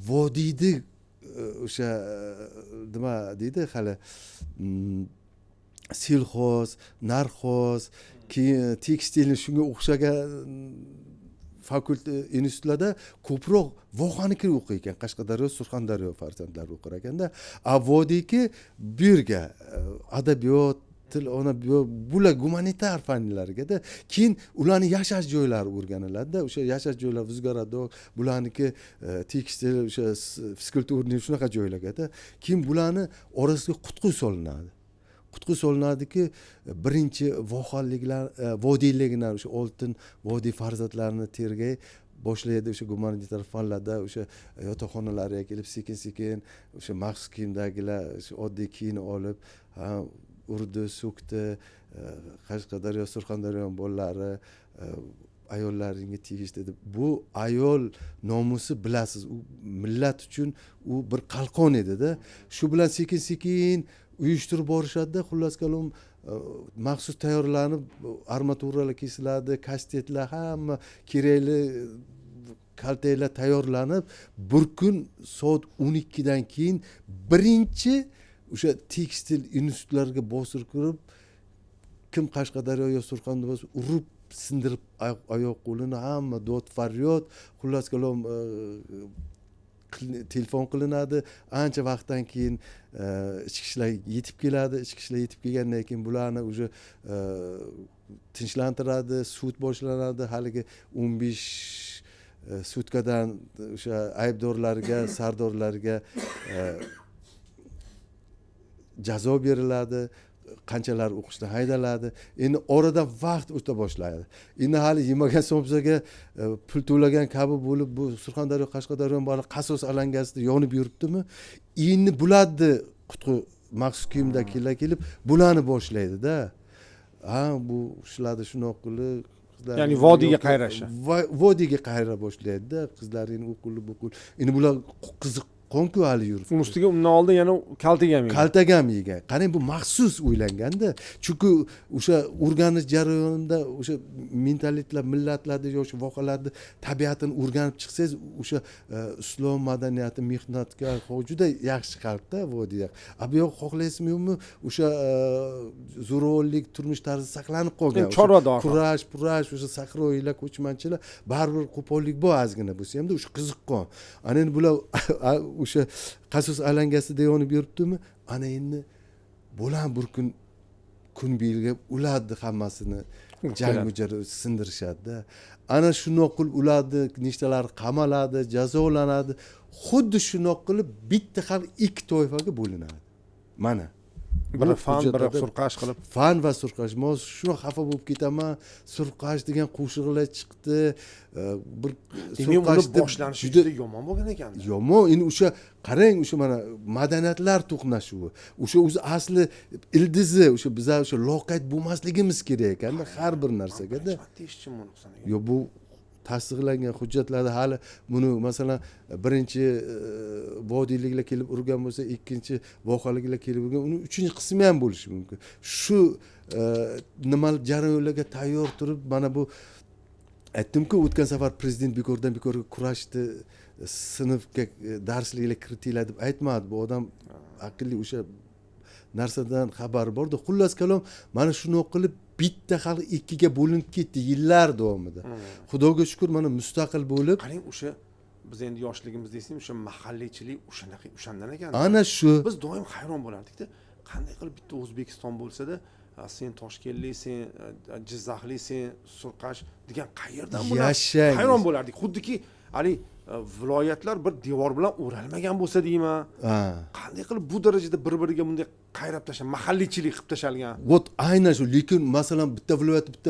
vodiyni o'sha nima deydi hali selxoz, narxoz, keyin tekstilni shunga o'xshagan institutlarda ko'proq vohani kirib o'qiy ekan. Qashqadaryo, Surxondaryo farzandlari o'qir ekanda. A vodiyki bu yerga adabiyot, til, bular gumanitar fanlarga-da. Keyin ularni yashash joylari o'rganiladi-da. O'sha yashash joylari Vizgorodok, bularniki tekstil, o'sha fizkulturniy shunaqa joylarga-da. Keyin bularni orasiga qutqu solinadi. Qutqu solinadiki, birinchi vohonliklar, vodiyliklar, o'sha oltin vodiy farzandlarini tergay boshlaydi o'sha gumanitar fanlarda, o'sha yotoqxonalarga kelib sekin-sekin o'sha maxsus kiyimdagilar o'sha oddiy kiyimni olib, urdi, so'kdi, Qashqadaryo, Surxondaryo bolalari ayollaringga tegishdi deb. Bu ayol nomusi bilasiz, u millat uchun u bir qalqon edi-da. Shu bilan sekin-sekin uyushtirib borishadi-da. Xullas kalom maxsus tayyorlanib armaturalar kesiladi, kastetlar hamma kerakli kaltaklar tayyorlanib, bir kun soat 12 dan keyin birinchi o'sha tekstil institutlariga bostirib kirib, kim Qashqadaryo yo Surxondaryo urib sindirib oyoq qo'lini, hamma dod faryod, xullas kalom telefon qilinadi. Ancha vaqtdan keyin ichki ishlar yetib keladi. Ichki ishlar yetib kelgandan keyin bularni o'sha tinchlantiradi, sud boshlanadi. Haligi 15 sutkadan o'sha aybdorlarga, sardorlarga jazo beriladi. Qanchalar o'qishdan haydaladi. Endi oradan vaqt o'ta boshlaydi. Endi hali yemagan somsaga pul to'lagan kabi bo'lib, bu Surxondaryo, Qashqadaryo bola qasos alangasida yonib yuribdimi? Endi buladi qutqu maxsus kiyimda kelib, bularni boshlaydi-da. Bu ishlarni shunoq qilib, ya'ni vodiyga qayrashi. Vodiyga qayra boshlaydi-da. Qizlaring o'qilib. Endi bular qiziq qonku hali yurib. Ustiga undan oldin yana kaltakam yegan. Kaltakam yegan. Qarang, bu maxsus o'ylanganda. Chunki o'sha o'rganish jarayonida o'sha mentalitetlar, millatlarni yoki voqealarni tabiatini o'rganib chiqsangiz, o'sha islom madaniyati, mehnatkor, juda yaxshi xalqda vodiy. Bu yoq xohlaysizmi-yo'qmi, o'sha zo'ravonlik turmush tarzi saqlanib qolgan. Chorvador. Kurash, o'sha sahroiylar, ko'chmanchilar, baribir qo'pollik bor ozgina bo'lsa ham, o'sha qiziqqon. Ana endi bular o'sha qasos alangasida yonib yuribdimi? Ana endi bo'lan bir kun belgilab ularni hammasini jang-mujar sindirishadi-da. Ana shunoq qilib ularni nechtalari qamaladi, jazolanadi. Xuddi shunoq qilib bitta xalq ikki toifaga bo'linadi. Mana biri fan, biri surqash qilib. Fan va surqash. Men shuna xafa bo'lib ketaman. Surqash degan qo'shiqlar chiqdi. Bir surqashni boshlanishi juda yomon bo'lgan ekan. Yomon. Endi o'sha qarang, o'sha mana madaniyatlar to'qnashuvi. O'sha o'zi asli ildizi, o'sha bizlar o'sha loqayd bo'lmasligimiz kerak ekanda har bir narsaga-da. Yo, bu tasdiqlangan hujjatlarda hali buni masalan birinchi vodiyliklar kelib urgan bo'lsa, ikkinchi vohaliklar kelib urgan, uni uchinchi qismi ham bo'lishi mumkin. Shu nima jarayonlarga tayyor turib, mana bu aytdim-ku, o'tgan safar prezident bekorga kurashdi, sinfga darsliklar kiritinglar deb aytmadi. Bu odam aqlli, o'sha narsadan xabari bordi. Xullas kalom, mana shuni qilib bitta xalq ikkiga bo'linib ketdi yillar davomida. Xudoga shukr, mana mustaqil bo'lib. Qarang, o'sha biz endi yoshligimizda esing, o'sha mahalliychilik o'shandan ekan. Ana shu. Biz doim hayron bo'lardik-da. Qanday qilib bitta O'zbekiston bo'lsa-da, sen Toshkentlik, sen Jizzaxlik, sen Surqash degan qayerdan bo'ladi? Hayron bo'lardik. Xuddiki, ali viloyatlar bir devor bilan o'ralmagan bo'lsa deyman. Qanday qilib bu darajada bir-biriga bunday qayrab tashlab, mahalliychilik qilib tashalgan. Vot aynan shu. Lekin masalan bitta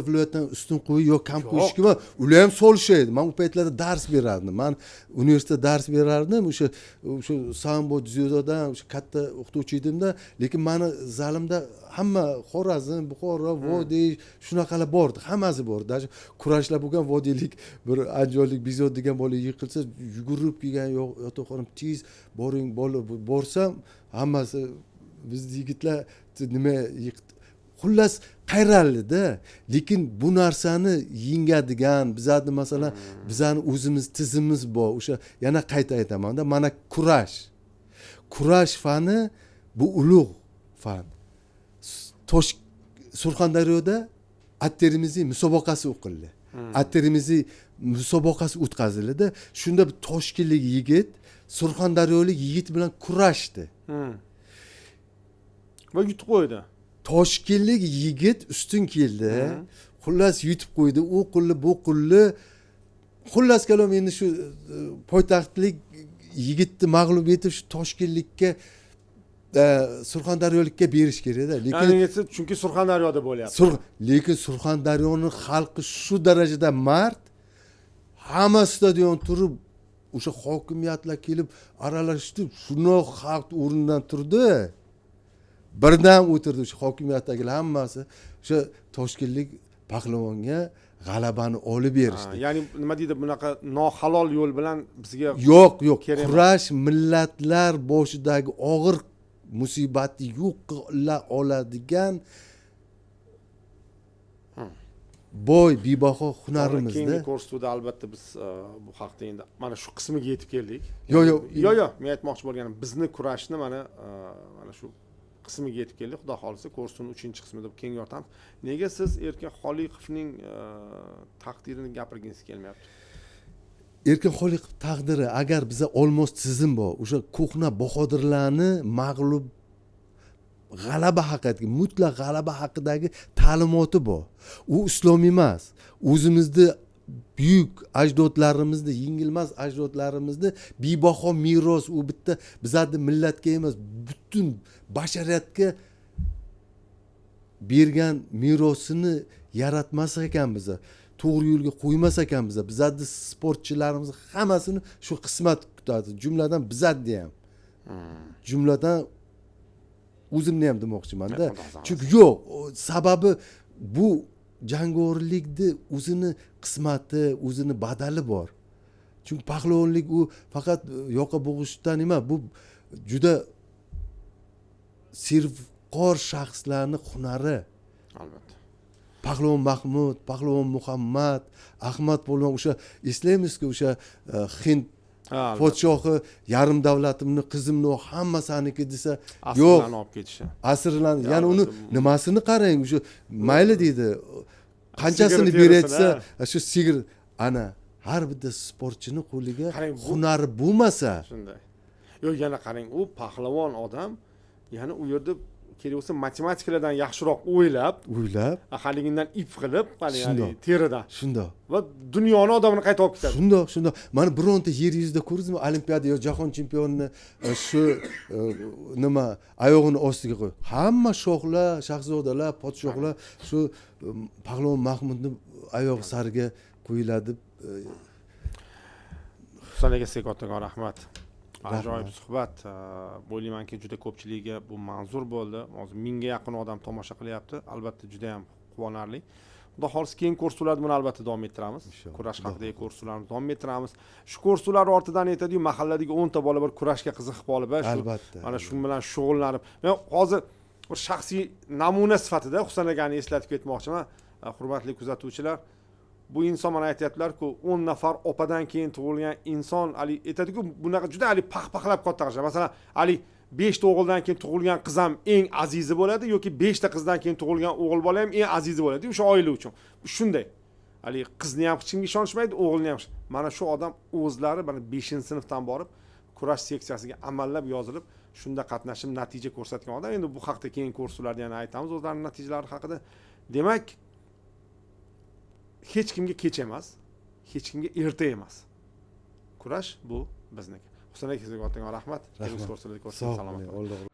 viloyatdan ustun qo'yib yo kam qo'yish kerak. Ular ham solishadi. Men u paytlarda dars berardim. Men universitetda dars berardim. O'sha sambo dzyudodan o'sha katta o'qituvchi edimda, lekin meni zalimda hamma Xorazm, Buxoro, Vodiy shunaqalar bordi. Hammasi bordi. Даже kurashlar bo'lgan vodiylik bir anjonlik Bizod degan bola yiqilsa, yugurib kelgan yotoqxonam tez boring bola borsam, hammasi biz yigitlar nima yiqdi. Xullas qayraldi-da. Lekin bu narsani yengadigan bizlarni masalan bizani o'zimiz tizimimiz bor. O'sha yana qayta aytaman-da, mana kurash. kurash fani bu ulug' fan. Surxondaryoda atterimizni musobaqasi o'qildi. Atterimizni musobaqasi o'tkazildi. Shunda bir toshkentlik yigit surxondaryolik yigit bilan kurashdi. Va yutib qo'ydi. Toshkentlik yigit ustun keldi. Xullas yutib qo'ydi. U qulli bu qulli. Xullas kalom endi shu poytaxtlik yigitni mag'lub etib shu toshkentlikka surxondaryolikka berish kerak-da. Lekin chunki Surxondaryoda bo'lyapti. Lekin Surxondaryoning xalqi shu darajada mard, hamma stadion turib o'sha hokimiyatlar kelib aralashdi, shundoq xalq o'rnidan turdi. Birdan o'tirdi o'sha hokimiyatdagilar hammasi o'sha toshkentlik pahlavonga g'alabani olib berishdi. Ya'ni nima deydi, bunaqa nohalol yo'l bilan bizga yo'q, kurash millatlar boshidagi og'ir musibatni yo'q qila oladigan boy bebaho hunarimizda. Keyingi ko'rsatuvda albatta biz bu haqda endi mana shu qismiga yetib keldik. Yo'q, men aytmoqchi bo'lganim bizni kurashni mana shu qismiga yetib keldik. Xudo xolisa ko'rsatuvning 3-qismida keng yoritamiz. Nega siz Erkin Xoliqovning taqdirini gapirgingiz kelmayapti? Erkin Xoliqov taqdiri, agar biza olmos tizim bor, o'sha ko'hna bahodirlarni mag'lub g'alaba haqidagi, mutlaq g'alaba haqidagi ta'limoti bor. U islomiy emas. O'zimizni buyuk ajdodlarimizni, yengilmas ajdodlarimizni bebaho meros, u bitta bizning millatga emas, butun bashariyatga bergan merosini yaratmas ekan biza. To'g'ri yo'lga qo'ymas ekan biza. Bizning sportchilarimiz hammasini shu qismat kutadi. Jumladan bizning ham. Jumladan o'zimni ham demoqchiman-da. Chunki yo'q, sababi bu jangorlikni o'zini qismati, o'zini badali bor. Chunki pahlavonlik u faqat yoqa bo'g'ishdan emas, bu juda serqor shaxslarning hunari. Albatta. Pahlavon Mahmud, Pahlavon Muhammad, Ahmad bo'lgan o'sha eslaymiz-ku, o'sha Hind podshohi yarim davlatimni, qizimni hammasaniki desa, yo'q, asrlarni olib ketishi. Asrlarni, ya'ni uni nimasini qarang, o'sha mayli deydi. Qanchasini berayotsa, shu sigir ana har bitta sportchining qo'liga hunari bo'lmasa, shunday. Yo'q, yana qarang, u pahlavon odam, ya'ni u yerda kerak bo'lsa matematikalardan yaxshiroq o'ylab, haligindan ip qilib, ya'ni teridan. Shundoq. Va dunyoni odamini qayta olib ketadi. Shundoq. Mana bironta yer yuzida ko'rdingizmi, olimpiada yo jahon chempionini shu nima oyog'ini ostiga qo'y. Hamma shohlar, shahzodalar, podshohlar shu Pahlavon Mahmudning oyog'i sariga qo'yiladi. Husan aka, sizga kattakon rahmat. Ajoyib suhbat. O'ylaymanki juda ko'pchiligiga bu manzur bo'ldi. Hozir 1000 ga yaqin odam tomosha qilyapti. Albatta juda ham quvonarli. Xudo xolisa keyingi kurslarda buni albatta davom ettiramiz. Kurash haqidagi kurslarni davom ettiramiz. Shu kurslar ortidan aytadi-yu, mahalladagi 10 ta bola bir kurashga qiziqib qolib, albatta. Mana shu bilan shug'ullanib. Men hozir bir shaxsiy namuna sifatida Husan akani eslatib ketmoqchiman. Hurmatli kuzatuvchilar, bu inson mana aytayaptilar-ku, 10 nafar opadan keyin tug'ilgan inson, ali aytadi-ku, bunaqa juda ali paxpaxlab katta qilishadi. Masalan, ali 5 ta o'g'ildan keyin tug'ilgan qiz ham eng azizi bo'ladi yoki 5 ta qizdan keyin tug'ilgan o'g'il bola ham eng azizi bo'ladi o'sha oila uchun. Shunday. Ali qizni ham hech kimga ishonishmaydi, o'g'ilni ham. Mana shu odam o'zlari mana 5-sinfdan borib kurash seksiyasiga amallab yozilib, shunda qatnashib natija ko'rsatgan odam. Endi bu haqda keyin kurslarda yana aytamiz o'zlarining natijalari haqida. Demak, hech kimga kech emas, hech kimga erta emas. Kurash bu bizniki. Husan aka, sizga rahmat. Salomat bo'ling.